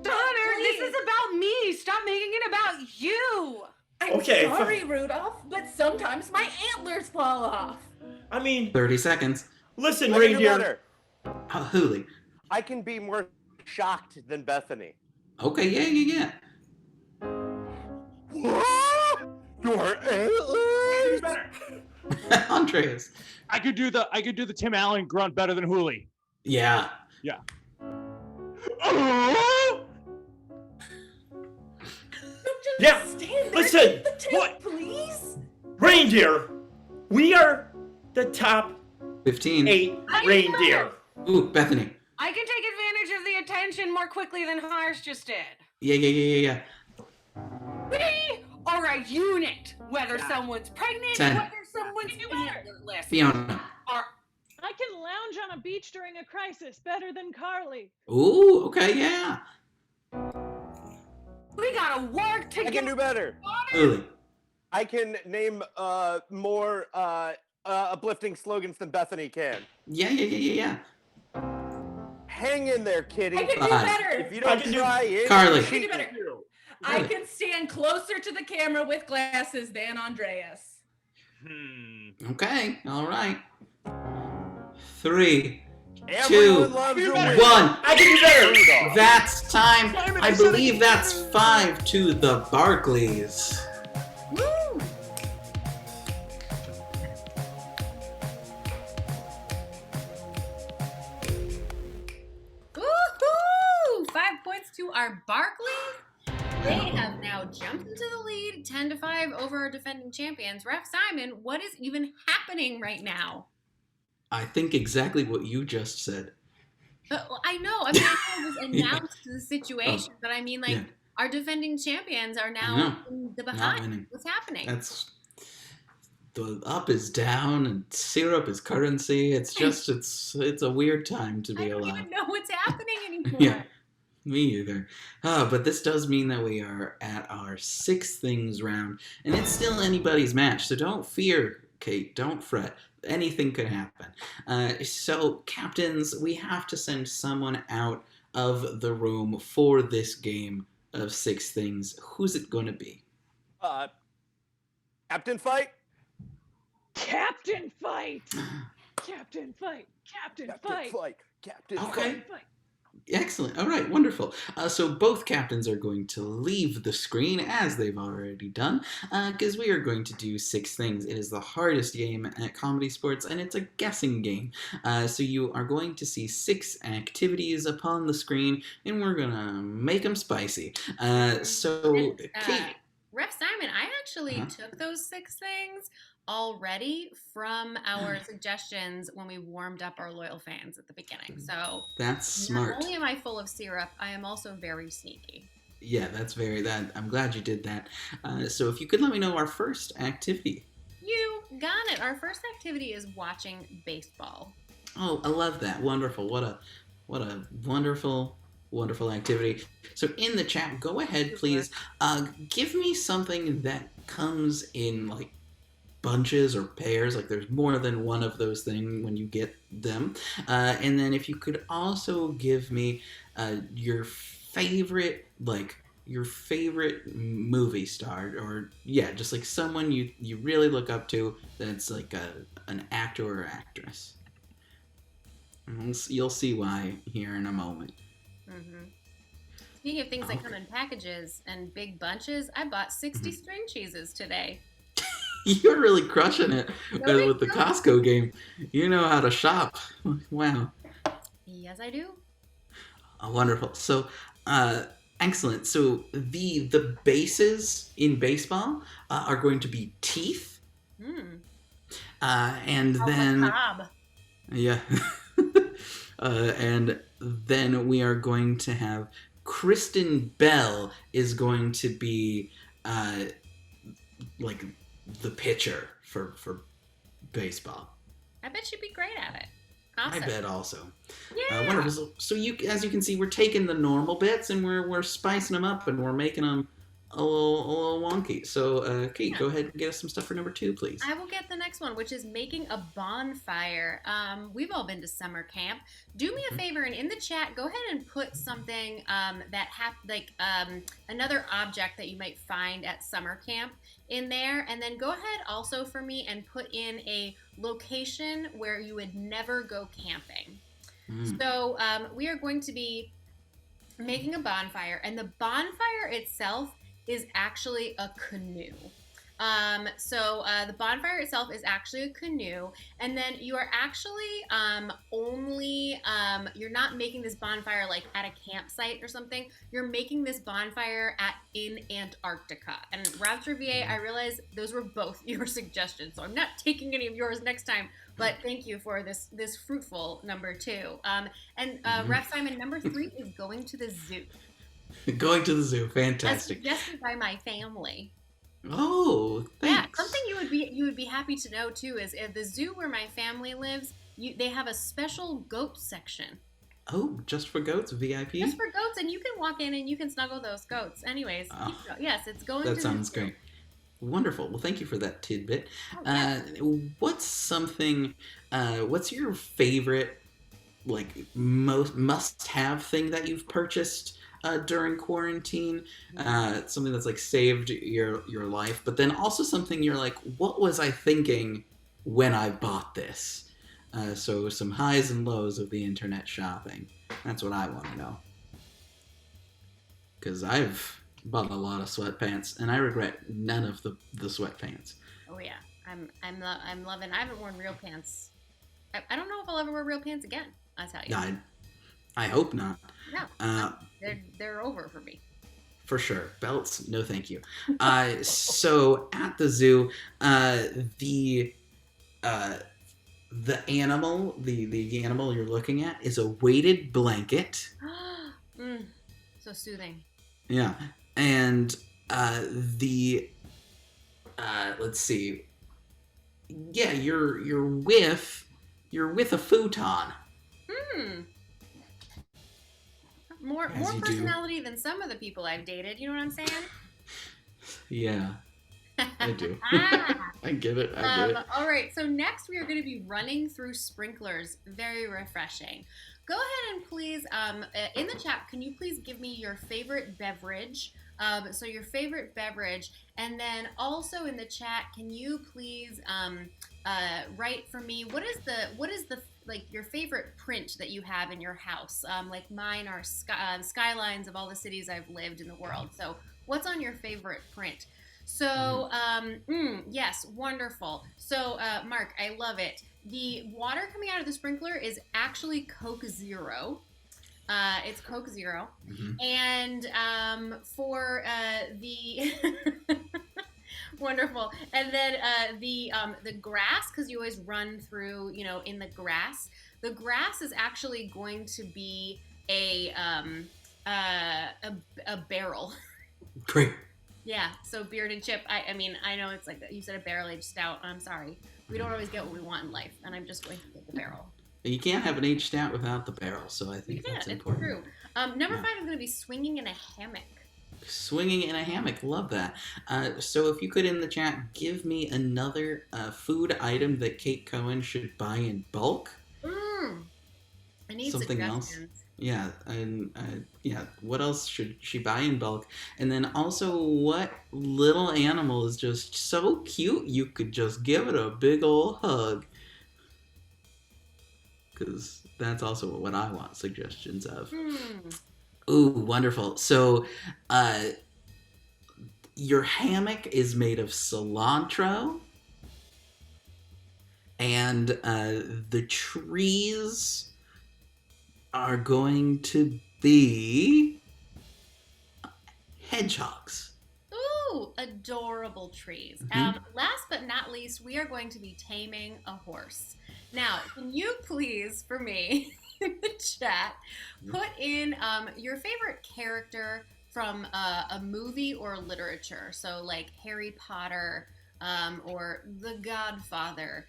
Speaker 12: Daughter, this is about me. Stop making it about you.
Speaker 10: I'm
Speaker 11: Okay,
Speaker 10: sorry, Rudolph, but sometimes my antlers fall off.
Speaker 11: I mean,
Speaker 6: 30 seconds.
Speaker 11: listen,
Speaker 7: I can do
Speaker 11: reindeer.
Speaker 7: better.
Speaker 6: Huli.
Speaker 7: I can be more shocked than Bethany.
Speaker 6: Okay. Yeah.
Speaker 7: Your antlers.
Speaker 6: Andreas.
Speaker 15: I could do the Tim Allen grunt better than Huli.
Speaker 6: Yeah.
Speaker 15: Yeah.
Speaker 11: Yeah.
Speaker 10: Stand there,
Speaker 11: Listen.
Speaker 10: take the tape,
Speaker 11: What?
Speaker 10: please.
Speaker 11: Reindeer. We are the top
Speaker 6: 15.
Speaker 11: 8 reindeer.
Speaker 6: Ooh, Bethany.
Speaker 12: I can take advantage of the attention more quickly than Harsh just did.
Speaker 6: Yeah.
Speaker 12: We are a unit. Whether someone's pregnant,
Speaker 6: 10.
Speaker 12: whether someone's antlerless.
Speaker 6: Fiona.
Speaker 8: I can lounge on a beach during a crisis better than Carly.
Speaker 6: Ooh, okay, yeah.
Speaker 12: We gotta work
Speaker 7: I
Speaker 12: together.
Speaker 7: can do better.
Speaker 6: Huli.
Speaker 7: I can name more uplifting slogans than Bethany can.
Speaker 6: Yeah.
Speaker 7: Hang in there, kitty.
Speaker 10: I can do
Speaker 6: Five.
Speaker 10: better.
Speaker 7: If you don't try it,
Speaker 6: Carly.
Speaker 10: I can do better. I can stand closer to the camera with glasses than Andreas.
Speaker 6: Okay, all right. 3, 2, 1.
Speaker 7: Everyone loves a winner.
Speaker 11: I can do better.
Speaker 6: That's time. I believe that's 5 to the Barclays.
Speaker 5: Woo! Woohoo! 5 points to our Barclays. They have now jumped into the lead, 10-5 over our defending champions. Ref Simon, what is even happening right now?
Speaker 6: I think exactly what you just said.
Speaker 5: I know. I mean, I know it was announced the situation, but I mean, like,
Speaker 6: Yeah.
Speaker 5: our defending champions are
Speaker 6: I
Speaker 5: now
Speaker 6: know.
Speaker 5: in the
Speaker 6: Not
Speaker 5: behind.
Speaker 6: winning.
Speaker 5: What's happening?
Speaker 6: That's the up is down and syrup is currency. It's just it's a weird time to be
Speaker 5: I don't
Speaker 6: alive.
Speaker 5: even know what's happening anymore.
Speaker 6: Yeah, me either. But this does mean that we are at our 6 things round, and it's still anybody's match. So don't fear, Kate. Don't fret. Anything could happen. So, captains, we have to send someone out of the room for this game of 6 things. Who's it going to be?
Speaker 7: Captain Fight?
Speaker 8: Captain Fight! Captain Fight! Captain Fight!
Speaker 7: Captain
Speaker 6: Okay. Excellent. All right, wonderful. So both captains are going to leave the screen, as they've already done, because we are going to do 6 things. It is the hardest game at Comedy Sports, and it's a guessing game. So you are going to see 6 activities upon the screen, and we're going to make them spicy. So, Kate...
Speaker 5: Ref Simon, I actually took those 6 things already from our suggestions when we warmed up our loyal fans at the beginning. So
Speaker 6: that's smart.
Speaker 5: Not only am I full of syrup, I am also very sneaky.
Speaker 6: Yeah, that's I'm glad you did that. So if you could let me know our first activity.
Speaker 5: You got it. Our first activity is watching baseball.
Speaker 6: Oh, I love that. Wonderful. What a wonderful activity. So in the chat, go ahead, please. Give me something that comes in like bunches or pairs, like there's more than one of those things when you get them. And then if you could also give me your favorite movie star, or just like someone you really look up to that's like an actor or actress. You'll see why here in a moment.
Speaker 5: Mm-hmm. Speaking of things that come in packages and big bunches, I bought 60 string cheeses today.
Speaker 6: You're really crushing it with the Costco game. You know how to shop. Wow.
Speaker 5: Yes, I do.
Speaker 6: Wonderful. So, excellent. So the bases in baseball are going to be teeth. And then... Yeah. And then we are going to have Kristen Bell is going to be like the pitcher for baseball.
Speaker 5: I bet she'd be great at it. Awesome.
Speaker 6: I bet also.
Speaker 5: Yeah.
Speaker 6: Wonderful. So as you can see, we're taking the normal bits and we're spicing them up and we're making them a little wonky. So, Kate, go ahead and get us some stuff for number 2, please.
Speaker 5: I will get the next one, which is making a bonfire. We've all been to summer camp. Do me a favor and in the chat, go ahead and put something another object that you might find at summer camp in there, and then go ahead also for me and put in a location where you would never go camping. So we are going to be making a bonfire, and the bonfire itself is actually a canoe. The bonfire itself is actually a canoe, and then you are actually you're not making this bonfire like at a campsite or something. You're making this bonfire in Antarctica. And Rob Trivier, I realize those were both your suggestions, so I'm not taking any of yours next time. But thank you for this fruitful number 2. Ref Simon, number 3 is going to the zoo.
Speaker 6: Going to the zoo, fantastic.
Speaker 5: As suggested by my family.
Speaker 6: Oh, thanks.
Speaker 5: Yeah, something you would be happy to know too is at the zoo where my family lives, they have a special goat section.
Speaker 6: Oh, just for goats, VIP?
Speaker 5: Just for goats, and you can walk in and you can snuggle those goats. Anyways, yes, it's going to the zoo.
Speaker 6: That sounds great. Wonderful. Well, thank you for that tidbit. What's your favorite, like, most must-have thing that you've purchased during quarantine? Something that's like saved your life, but then also something you're like, what was I thinking when I bought this? So some highs and lows of the internet shopping. That's what I want to know. Because I've bought a lot of sweatpants, and I regret none of the sweatpants.
Speaker 5: Oh yeah, I'm loving. I haven't worn real pants. I don't know if I'll ever wear real pants again. I'll tell you.
Speaker 6: I hope not.
Speaker 5: No, they're over for me.
Speaker 6: For sure. Belts, no thank you. So at the zoo, the animal, the animal you're looking at is a weighted blanket.
Speaker 5: So soothing.
Speaker 6: Yeah. And let's see. Yeah, you're with a futon.
Speaker 5: More
Speaker 6: As you do.
Speaker 5: personality than some of the people I've dated. You know what I'm saying?
Speaker 6: Yeah, I do. I get it.
Speaker 5: All right, so next we are going to be running through sprinklers. Very refreshing. Go ahead and please, in the chat, can you please give me your favorite beverage? So your favorite beverage, and then also in the chat, can you please write for me what is the like your favorite print that you have in your house? Like mine are skylines of all the cities I've lived in the world. So what's on your favorite print? So yes, wonderful. So Mark, I love it. The water coming out of the sprinkler is actually Coke Zero. It's Coke Zero. And for the wonderful, and then the grass, because you always run through, in the grass. The grass is actually going to be a barrel.
Speaker 6: Great.
Speaker 5: Yeah. So bearded chip. I mean, I know it's like you said, a barrel-aged stout. I'm sorry, we don't always get what we want in life, and I'm just going to get the barrel.
Speaker 6: You can't have an aged stout without the barrel, so I think that's important.
Speaker 5: It's true. Number 5 is going to be swinging in a hammock.
Speaker 6: Swinging in a hammock, love that. So if you could in the chat give me another food item that Kate Cohen should buy in bulk.
Speaker 5: I need
Speaker 6: something
Speaker 5: suggestions.
Speaker 6: else. Yeah, and what else should she buy in bulk? And then also, what little animal is just so cute you could just give it a big old hug? Because that's also what I want suggestions of. Ooh, wonderful. So, your hammock is made of cilantro, and the trees are going to be hedgehogs.
Speaker 5: Ooh, adorable trees. Last but not least, we are going to be taming a horse. Now, can you please, for me, in the chat, put in your favorite character from a movie or literature? So like Harry Potter or The Godfather.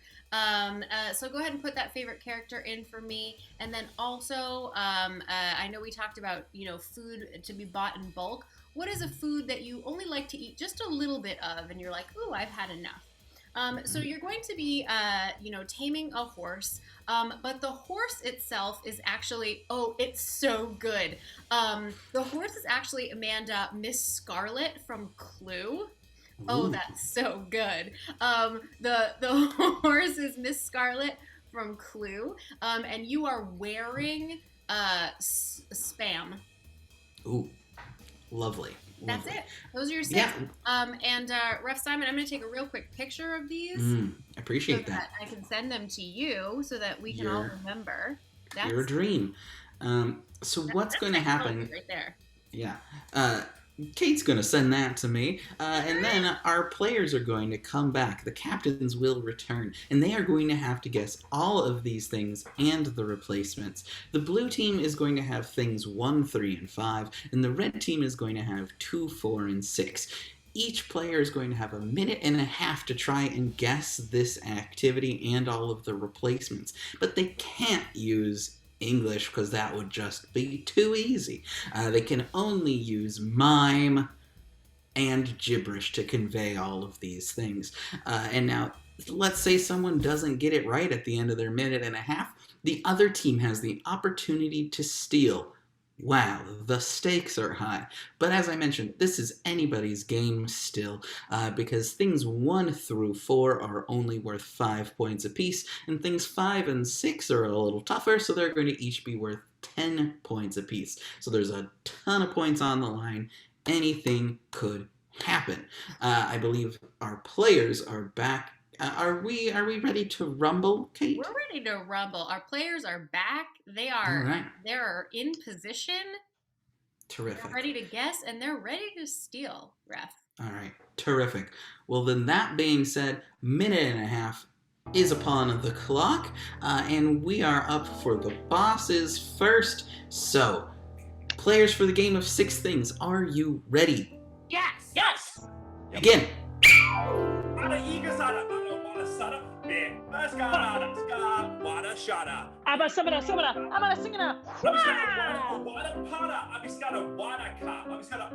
Speaker 5: So go ahead and put that favorite character in for me. And then also, I know we talked about, food to be bought in bulk. What is a food that you only like to eat just a little bit of and you're like, ooh, I've had enough? So you're going to be, taming a horse, but the horse itself is actually, it's so good. The horse is actually, Amanda, Miss Scarlet from Clue. Oh, that's so good. The horse is Miss Scarlet from Clue, and you are wearing Spam.
Speaker 6: Ooh, lovely.
Speaker 5: That's it. Those are your 6.
Speaker 6: Yeah.
Speaker 5: And Ref Simon, I'm going to take a real quick picture of these.
Speaker 6: Appreciate
Speaker 5: so that I can send them to you so that we can all remember. That's
Speaker 6: your dream. So what's going to happen?
Speaker 5: Right there.
Speaker 6: Yeah. Kate's going to send that to me, and then our players are going to come back. The captains will return, and they are going to have to guess all of these things and the replacements. The blue team is going to have things 1, 3, and 5, and the red team is going to have 2, 4, and 6. Each player is going to have 1.5 minutes to try and guess this activity and all of the replacements, but they can't use English because that would just be too easy. They can only use mime and gibberish to convey all of these things. And now, let's say someone doesn't get it right at the end of their 1.5 minutes. The other team has the opportunity to steal. Wow, the stakes are high. But as I mentioned, this is anybody's game still, because things 1 through 4 are only worth 5 points apiece, and things 5 and 6 are a little tougher, so they're going to each be worth 10 points apiece. So there's a ton of points on the line. Anything could happen. I believe our players are back. Are we ready to rumble, Kate?
Speaker 5: We're ready to rumble. Our players are back. They are they're in position.
Speaker 6: Terrific.
Speaker 5: They're ready to guess and they're ready to steal, Ref.
Speaker 6: All right. Terrific. Well, then that being said, 1.5 minutes is upon the clock, and we are up for the bosses first. So, players for the game of 6 things, are you ready?
Speaker 12: Yes.
Speaker 11: Yes.
Speaker 6: Begin.
Speaker 11: Wada shada.
Speaker 8: Abba sabada sabada. I'm gonna sing it now.
Speaker 11: Wada pada. Abiskada wada ka. Abiskada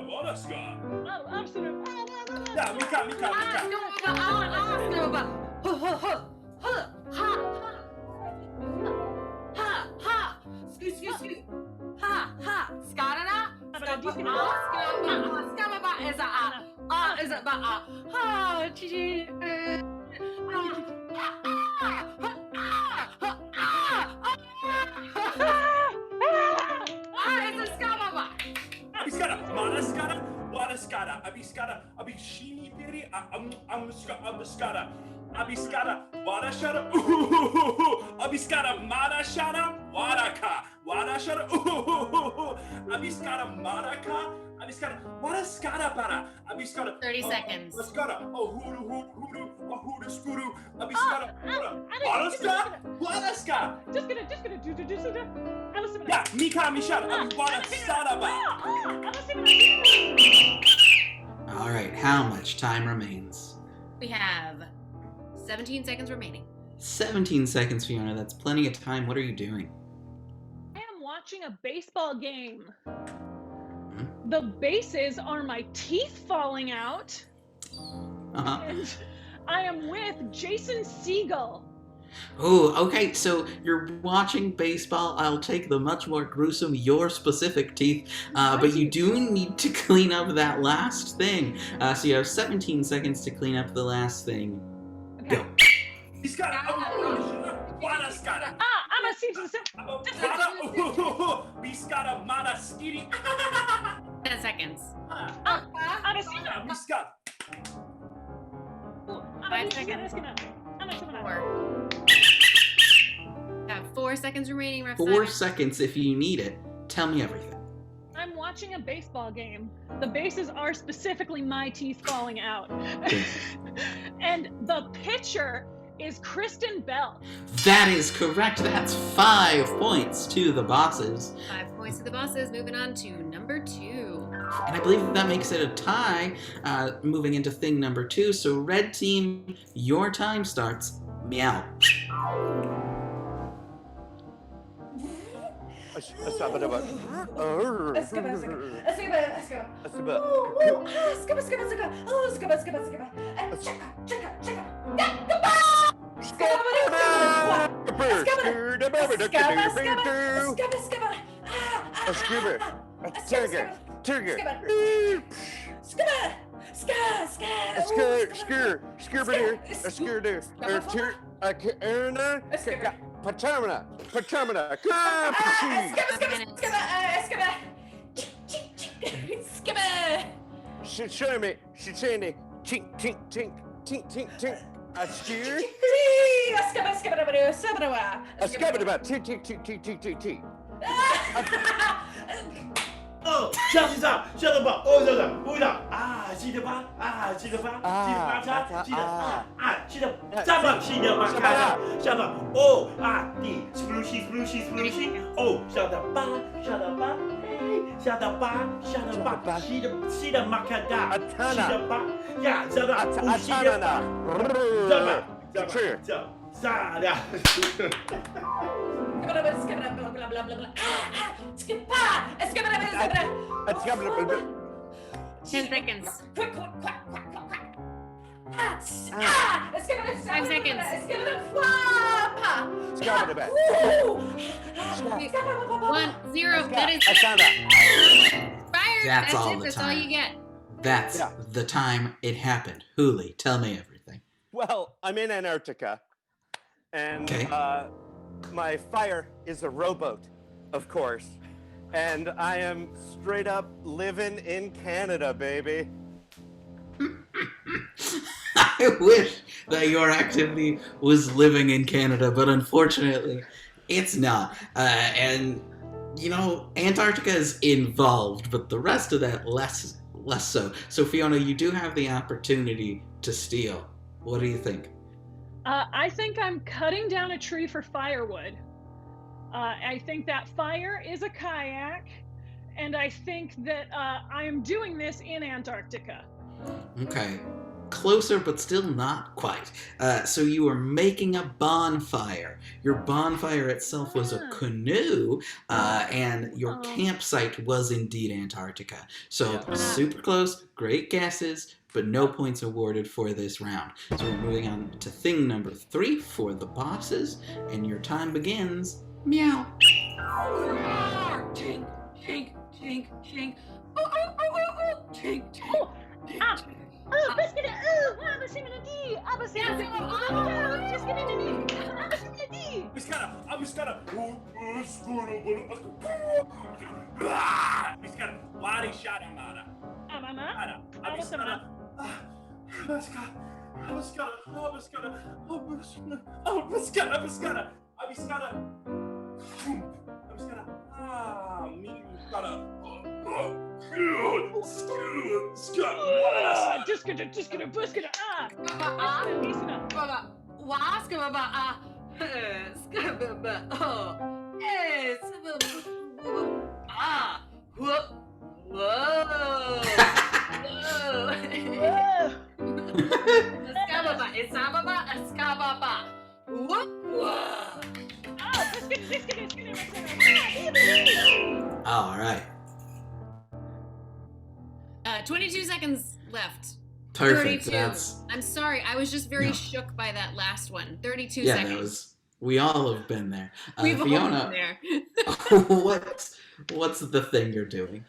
Speaker 11: wada ska.
Speaker 8: Oh, absolutely.
Speaker 11: Yeah, Mika.
Speaker 12: Excuse. Ha. Skadana. Is it ba?
Speaker 11: Abiskada, madaskada, wadaskada, abishini piri, abiskada, wadashada, abiskada, madashada, wadaka, wadashada, abiskada, madaka, abiskada, wadaskada para, abiskada.
Speaker 5: 30 seconds.
Speaker 11: Wadaskada, hoodoo, scooter, abiskada, wadaska.
Speaker 8: Just gonna do.
Speaker 11: Yeah, Mika Mishada, wadaskada ba.
Speaker 6: All right, how much time remains?
Speaker 5: We have 17 seconds remaining.
Speaker 6: 17 seconds, Fiona. That's plenty of time. What are you doing?
Speaker 8: I am watching a baseball game. The bases are my teeth falling out. And I am with Jason Segel.
Speaker 6: Oh, okay, so you're watching baseball. I'll take the much more gruesome, your specific teeth, but you do need to clean up that last thing. So you have 17 seconds to clean up the last thing.
Speaker 8: Okay.
Speaker 6: Go.
Speaker 8: I'm a season
Speaker 5: 10 seconds.
Speaker 8: I'm a season.
Speaker 5: 5 seconds. 4. Got 4 seconds remaining.
Speaker 6: 4 seconds if you need it. Tell me everything.
Speaker 8: I'm watching a baseball game. The bases are specifically my teeth falling out. And the pitcher is Kristen Bell.
Speaker 6: That is correct. That's 5 points to the bosses.
Speaker 5: 5 points to the bosses. Moving on to number 2.
Speaker 6: And I believe that makes it a tie, moving into thing number 2. So red team, your time starts. Meow.
Speaker 11: Oh, shut up! Oh,记得吧？记得吧？哦地 splooshy，哦，晓得吧？晓得吧？记得马卡达，记得吧？呀，晓得，记得吧？啥的？
Speaker 5: 10 seconds. 5 seconds. 1, 0. That is fired.
Speaker 6: That's all
Speaker 5: it.
Speaker 6: the
Speaker 5: That's all
Speaker 6: time.
Speaker 5: you get.
Speaker 6: That's the time it happened. Hooli, tell me everything.
Speaker 7: Well, I'm in Antarctica, and my fire is a rowboat, of course, and I am straight up living in Canada, baby.
Speaker 6: I wish that your activity was living in Canada, but unfortunately, it's not. And, you know, Antarctica is involved, but the rest of that less so. So, Fiona, you do have the opportunity to steal. What do you think?
Speaker 8: I think I'm cutting down a tree for firewood. I think that fire is a kayak, and I think that I am doing this in Antarctica.
Speaker 6: Okay. closer, but still not quite. So you were making a bonfire. Your bonfire itself was a canoe, and your campsite was indeed Antarctica. So super close, great guesses, but no points awarded for this round. So we're moving on to thing number 3 for the bosses, and your time begins. Meow.
Speaker 12: Chink, chink, chink, chink. Oh, oh, oh, oh, oh. Chink, chink.
Speaker 6: All right.
Speaker 5: 22 seconds left.
Speaker 6: Perfect.
Speaker 5: 32. I'm sorry, I was just very shook by that last one. 32
Speaker 6: Yeah,
Speaker 5: seconds.
Speaker 6: that was. We all have been there.
Speaker 5: We've all
Speaker 6: Fiona,
Speaker 5: been there.
Speaker 6: what's the thing you're doing?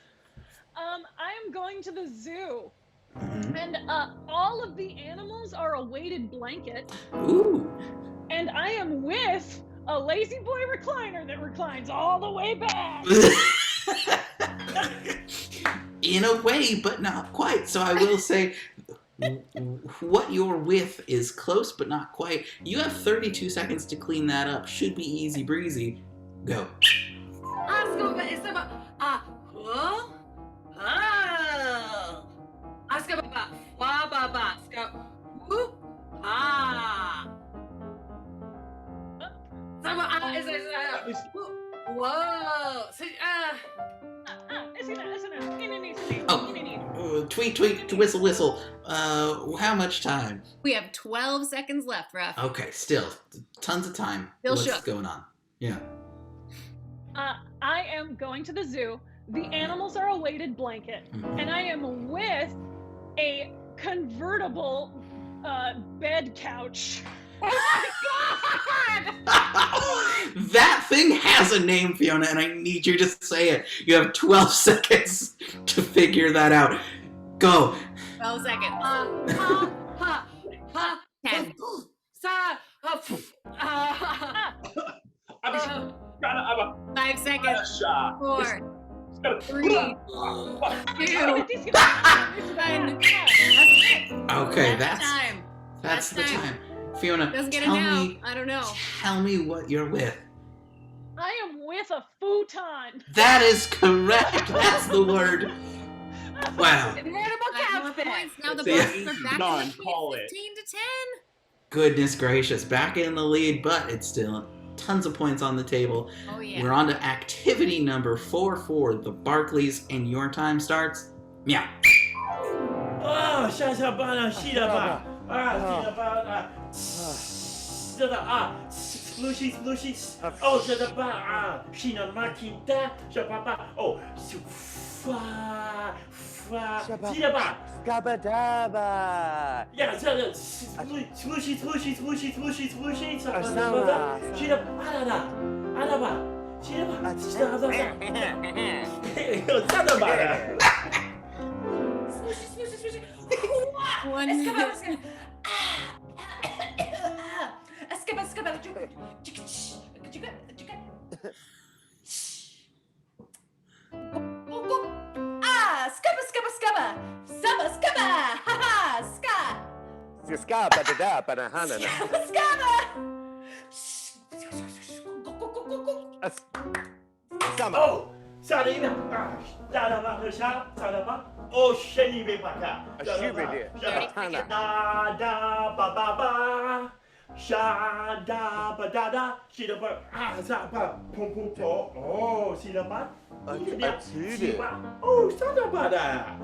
Speaker 8: I am going to the zoo.
Speaker 6: Mhm.
Speaker 8: And all of the animals are a weighted blanket.
Speaker 6: Ooh.
Speaker 8: And I am with a lazy boy recliner that reclines all the way back.
Speaker 6: In a way, but not quite. So I will say, what you're with is close, but not quite. You have 32 seconds to clean that up. Should be easy breezy. Go. Tweet, tweet, whistle, whistle. How much time?
Speaker 5: We have 12 seconds left, Ruff.
Speaker 6: Okay, still tons of time.
Speaker 5: Still
Speaker 6: What's
Speaker 5: shook.
Speaker 6: going on? Yeah.
Speaker 8: I am going to the zoo. The animals are a weighted blanket. And I am with a convertible bed couch. Oh my God!
Speaker 6: That thing has a name, Fiona, and I need you to say it. You have 12 seconds to figure that out. Go.
Speaker 5: 12 seconds. 10. 5 seconds. 4, 3, 2, 1.
Speaker 6: Okay,
Speaker 5: That's
Speaker 6: that's
Speaker 5: time.
Speaker 6: that's the
Speaker 5: time.
Speaker 6: time. Fiona,
Speaker 5: Doesn't get it
Speaker 6: tell
Speaker 5: now.
Speaker 6: me,
Speaker 5: I don't know.
Speaker 6: tell me what you're with.
Speaker 8: I am with a futon.
Speaker 6: That is correct. That's the word. Wow.
Speaker 5: Points. Now the
Speaker 6: See,
Speaker 5: bosses are back
Speaker 9: Done,
Speaker 5: in the
Speaker 9: call
Speaker 5: lead,
Speaker 9: it.
Speaker 5: 15 to 10.
Speaker 6: Goodness gracious, back in the lead, but it's still tons of points on the table.
Speaker 5: Oh yeah.
Speaker 6: We're on to activity number 4 for the Barclays, and your time starts. Meow.
Speaker 11: Ah, 下下班了，洗了吧，啊，洗了吧，啊，是的啊，slushy slushy，哦，是的吧啊，洗了吗？听的，小爸爸，哦，洗了吧。
Speaker 7: Scabadaba.
Speaker 11: Yeah, slushy, slushy, slushy, slushy, slushy.
Speaker 7: Asana.
Speaker 11: Alaba.
Speaker 5: One.
Speaker 11: Oh, 下了一秒啊，下了吧，下了吧，哦，先一杯吧，看，下了吧，哒哒吧吧吧， Sha da ba da da, shi da ba, za ba, pum pum to, oh, si da ba. Oh, sa da ba da.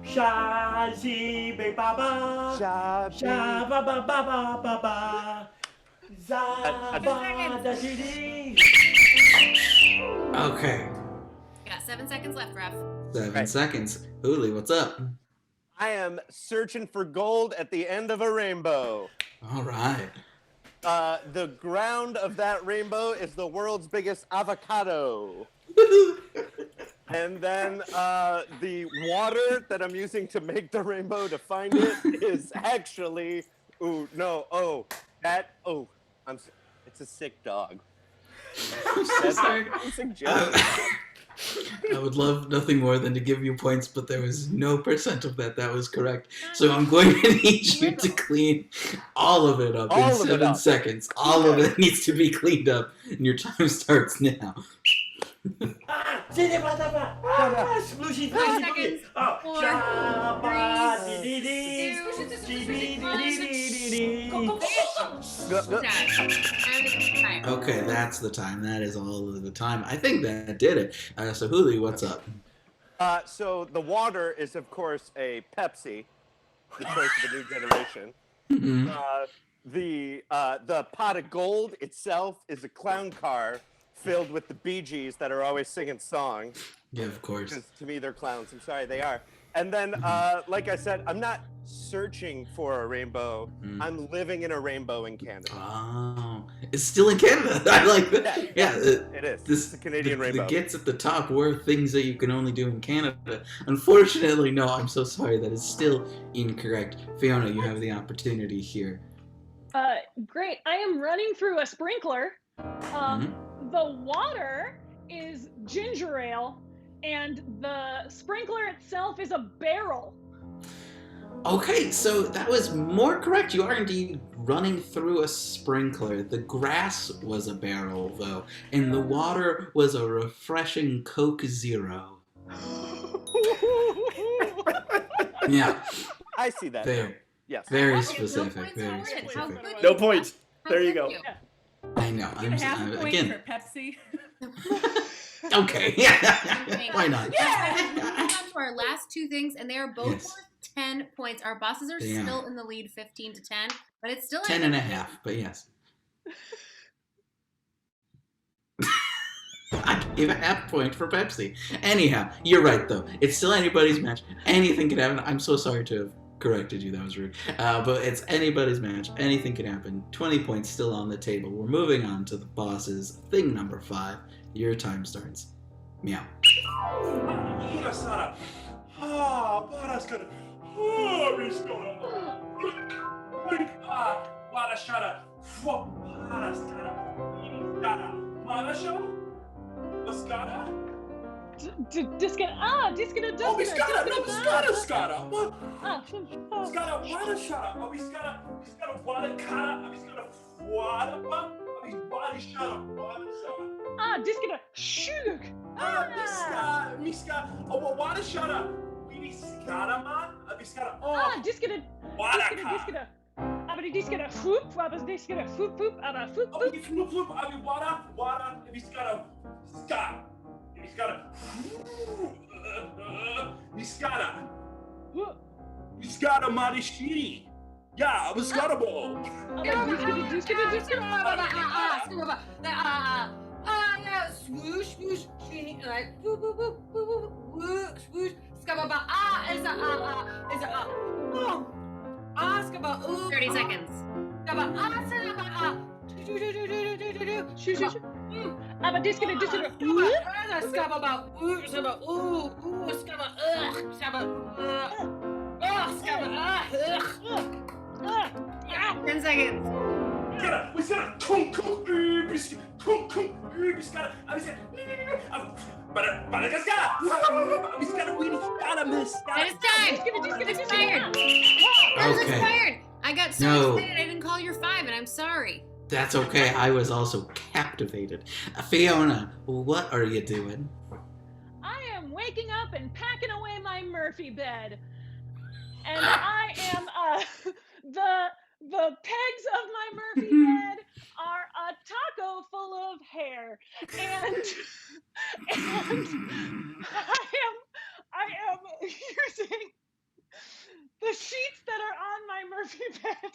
Speaker 11: Sha zi be ba ba. Sha ba ba ba ba ba ba. Za ba da di di.
Speaker 6: Okay.
Speaker 5: Got 7 seconds left, Ref.
Speaker 6: 7 seconds. Hooli, what's up?
Speaker 7: I am searching for gold at the end of a rainbow.
Speaker 6: All right.
Speaker 7: The ground of that rainbow is the world's biggest avocado. And then the water that I'm using to make the rainbow to find it is actually, it's a sick dog. That's
Speaker 6: sorry.
Speaker 7: a suggestion.
Speaker 6: I would love nothing more than to give you points, but there was no percent of that was correct. So I'm going to need you to clean all of it up in 7 seconds. All of it needs to be cleaned up, and your time starts now.
Speaker 11: 5 seconds. 4, 3,
Speaker 6: Okay, that's the time. That is all of the time. I think that did it. So Hooli, what's up?
Speaker 7: So the water is, of course, a Pepsi, the choice of the new generation. The pot of gold itself is a clown car filled with the Bee Gees that are always singing songs.
Speaker 6: Yeah, of course.
Speaker 7: Because to me, they're clowns. I'm sorry, they are. And then, like I said, I'm not searching for a rainbow. I'm living in a rainbow in Canada.
Speaker 6: Oh, it's still in Canada. I like that. Yeah,
Speaker 7: it is. It's a Canadian rainbow.
Speaker 6: The gets at the top were things that you can only do in Canada. Unfortunately, no, I'm so sorry. That is still incorrect. Fiona, you have the opportunity here.
Speaker 8: Great. I am running through a sprinkler. The water is ginger ale, and the sprinkler itself is a barrel.
Speaker 6: Okay, so that was more correct. You are indeed running through a sprinkler. The grass was a barrel, though, and the water was a refreshing Coke Zero. Yeah.
Speaker 7: I see that.
Speaker 6: There.
Speaker 7: Yes.
Speaker 6: Very specific. Very specific.
Speaker 11: No points. There you go.
Speaker 6: I know.
Speaker 10: Get a half point
Speaker 6: again.
Speaker 10: for Pepsi.
Speaker 6: Okay. Yeah. Why not?
Speaker 5: Moving on to our last two things, and they are both worth 10 points. Our bosses are still in the lead, 15 to 10, but it's still
Speaker 6: 10 and a half. But yes. I gave a half point for Pepsi. Anyhow, you're right though. It's still anybody's match. Anything can happen. I'm so sorry to have corrected you. That was rude. But it's anybody's match. Anything can happen. 20 points still on the table. We're moving on to the bosses. Thing number 5. Your time starts. Meow.
Speaker 14: Miskara Marishiri. Yeah, Miskara Ball.
Speaker 12: Swoosh, swoosh, like boop, boop, boop, boop, boop, boop, swoosh. Skababa, is a boom. Skaba,
Speaker 5: 30 seconds.
Speaker 12: Skaba,
Speaker 5: Ten seconds.
Speaker 14: We got kum kum
Speaker 5: Expired. I got so excited I didn't call your 5, and I'm sorry.
Speaker 6: That's okay. I was also captivated. Fiona, what are you doing?
Speaker 8: I am waking up and packing away my Murphy bed. And I am the The pegs of my Murphy bed are a taco full of hair, and I am using the sheets that are on my Murphy bed.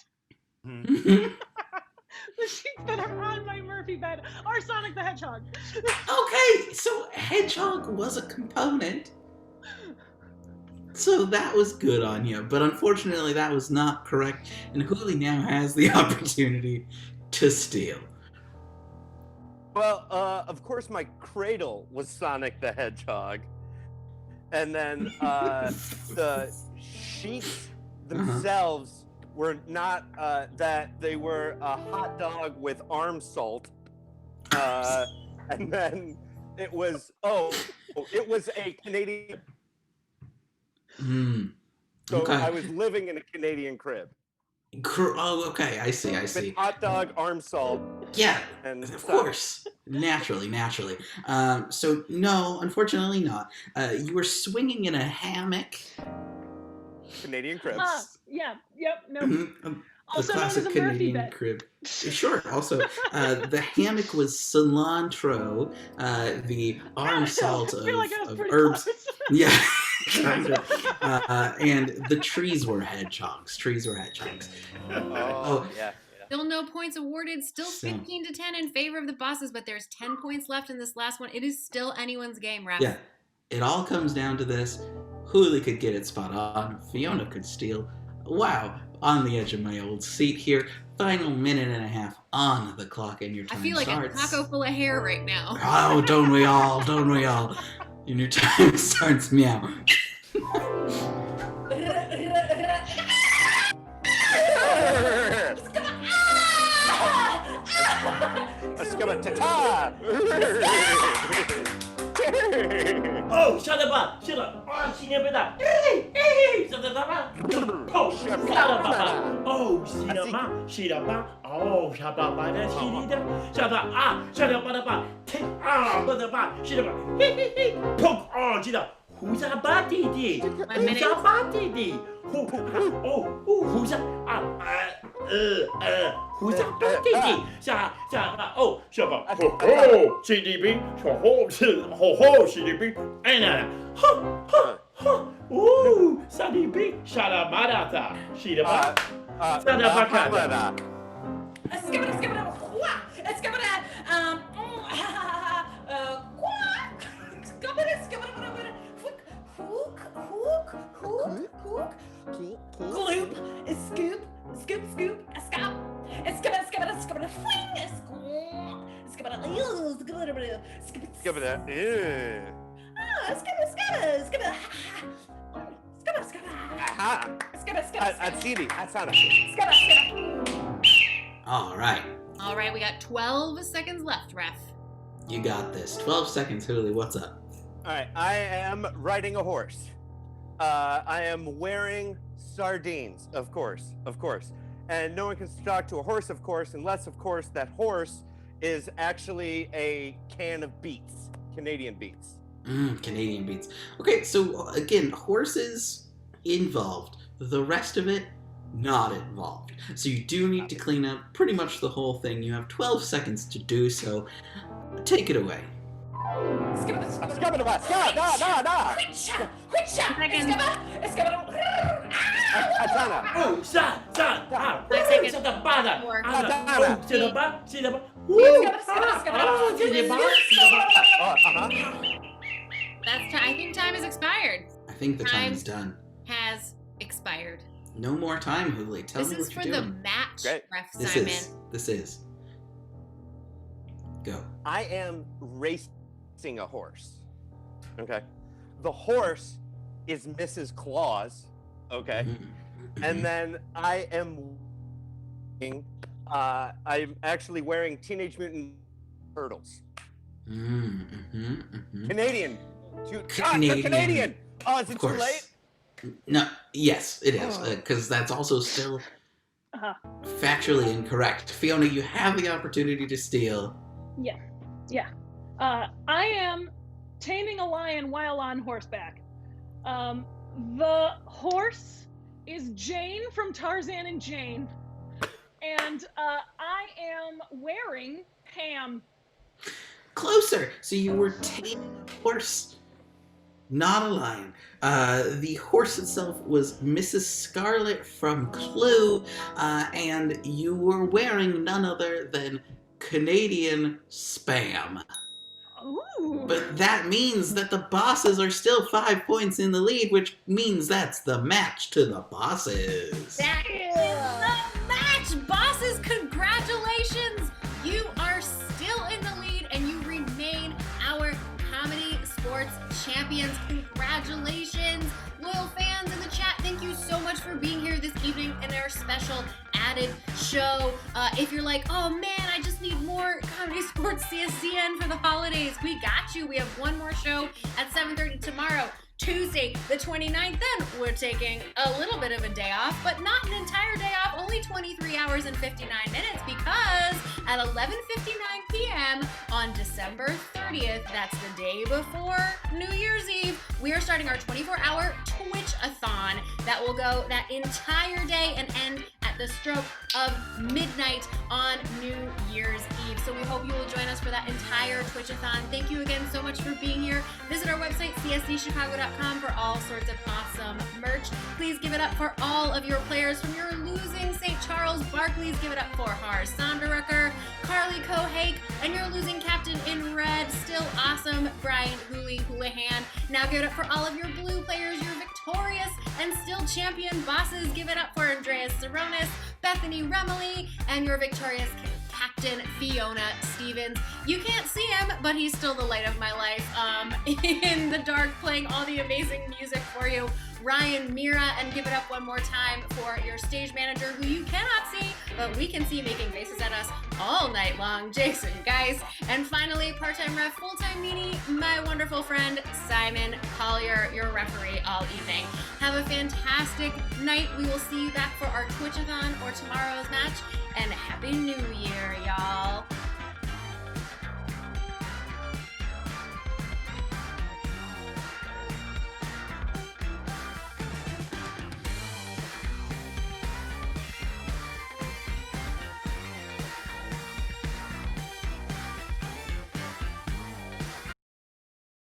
Speaker 8: The sheets that are on my Murphy bed are Sonic the Hedgehog.
Speaker 6: Okay, so Hedgehog was a component. So that was good on you, but unfortunately that was not correct, and Hooli now has the opportunity to steal.
Speaker 7: Well, of course, my cradle was Sonic the Hedgehog, and then the sheets themselves were not that; they were a hot dog with arm salt, and then it was it was a Canadian. So
Speaker 6: Okay.
Speaker 7: I was living in a Canadian crib.
Speaker 6: Oh, okay. I see.
Speaker 7: With hot dog, arm salt.
Speaker 6: Yeah,
Speaker 7: and
Speaker 6: of course. Naturally. So, no, unfortunately not. You were swinging in a hammock.
Speaker 7: Canadian crib.
Speaker 8: Yep, no.
Speaker 6: The
Speaker 8: Also known
Speaker 6: classic
Speaker 8: as a Murphy
Speaker 6: Canadian
Speaker 8: bed.
Speaker 6: crib. Sure. Also, the hammock was cilantro, the arm salt
Speaker 8: I feel like I was
Speaker 6: of
Speaker 8: pretty
Speaker 6: herbs.
Speaker 8: close.
Speaker 6: Yeah, kind of. And the trees were hedgehogs.
Speaker 7: Oh, yeah.
Speaker 5: Still no points awarded. Still
Speaker 6: So-
Speaker 5: 15-10 in favor of the bosses, but there's 10 points left in this last one. It is still anyone's game, Ref.
Speaker 6: Yeah, it all comes down to this. Hooli could get it spot on. Fiona could steal. Wow, on the edge of my old seat here. Final minute and a half on the clock, and your
Speaker 5: I
Speaker 6: time
Speaker 5: feel like
Speaker 6: starts.
Speaker 5: a taco full of hair right now.
Speaker 6: Oh, don't we all? And your time starts, meow.
Speaker 11: Oh, shut up! Shut up! Oh, she never that. Hey, shut up! Oh, shut up! Oh, shut up! Shut up! Oh, shut up! Shut up! Ah, shut up! Take shut up! Shut up! Hey, poke! Oh, shut up! Who's a bad daddy? Who's a bad daddy? Who's a who's a bad daddy? Oh, shut up! Oh, CDB, CDB, and ooh, CDB, shut up, Marata, shut up, shut up,
Speaker 10: Gloop, scoop, scoop, scoop, a scop, it's gonna fling,
Speaker 7: Give it that. Yeah. Aha. That sounded.
Speaker 6: All right,
Speaker 5: All right, we got 12 seconds left, Ref.
Speaker 6: you got this. 12 seconds, Hooli. What's up?
Speaker 7: All right, I am riding a horse. I am wearing sardines, of course. And no one can talk to a horse, of course, unless, of course, that horse is actually a can of beets, Canadian beets.
Speaker 6: Canadian beats. Okay, so again, horses involved. The rest of it, not involved. So you do need to clean up pretty much the whole thing. You have 12 seconds to do so. Take it away.
Speaker 5: I think time has expired.
Speaker 6: I think the
Speaker 5: Time
Speaker 6: time's done.
Speaker 5: Has expired.
Speaker 6: No more time, Hooli. Tell
Speaker 5: This
Speaker 6: me
Speaker 5: is
Speaker 6: what
Speaker 5: for
Speaker 6: you're
Speaker 5: the
Speaker 6: doing.
Speaker 5: match,
Speaker 7: Great.
Speaker 5: Ref
Speaker 6: This
Speaker 5: Simon.
Speaker 6: is. Go.
Speaker 7: I am racing a horse. Okay. The horse is Mrs. Claus. Okay. And then I am I'm actually wearing Teenage Mutant Turtles. Canadian. Canadian. Oh, is it
Speaker 6: Of
Speaker 7: too
Speaker 6: course.
Speaker 7: late?
Speaker 6: No, yes, it is, because that's also still factually incorrect. Fiona, you have the opportunity to steal.
Speaker 8: Yeah. I am taming a lion while on horseback. The horse is Jane from Tarzan and Jane. and I am wearing ham.
Speaker 6: Closer. So you were taming a horse, not a lion. The horse itself was Mrs. Scarlet from Clue, and you were wearing none other than Canadian Spam.
Speaker 8: Ooh.
Speaker 6: But that means that the bosses are still 5 points in the lead, which means that's the match to the bosses.
Speaker 5: That is the match, bosses. Congratulations. You are still in the lead and you remain our Comedy Sports champions. Congratulations. Loyal fans in the chat, thank you so much for being here this evening in our special added show. If you're like, oh man, I just need more Comedy Sports CSCN for the holidays, we got you. We have one more show at 7:30 tomorrow, Tuesday the 29th. Then we're taking a little bit of a day off, but not an entire day off, only 23 hours and 59 minutes, because at 11:59 p.m. on December 30th, that's the day before New Year's Eve, we are starting our 24-hour Twitch-a-thon that will go that entire day and end at the stroke of midnight on New Year's Eve. So we hope you will join us for that entire Twitch-a-thon. Thank you again so much for being here. Visit our website, csdchicago.com, for all sorts of awesome merch. Please give it up for all of your players from your losing St. Charles Barclays. Give it up for Har Sonderucker, Carly Kohake, and your losing captain in red, still awesome, Brian Houlihan. Now give it up for all of your blue players, your victorious and still champion bosses. Give it up for Andreas Saronis, Bethany Remily, and your victorious Captain Fiona Stevens. You can't see him, but he's still the light of my life in the dark, playing all the amazing music for you, Ryan Mira. And give it up one more time for your stage manager, who you cannot see, but we can see making faces at us all night long, Jason Geis. And finally, part-time ref, full-time meanie, my wonderful friend, Simon Collier, your referee all evening. Have a fantastic night. We will see you back for our Twitch-a-thon or tomorrow's match, and Happy New Year, y'all.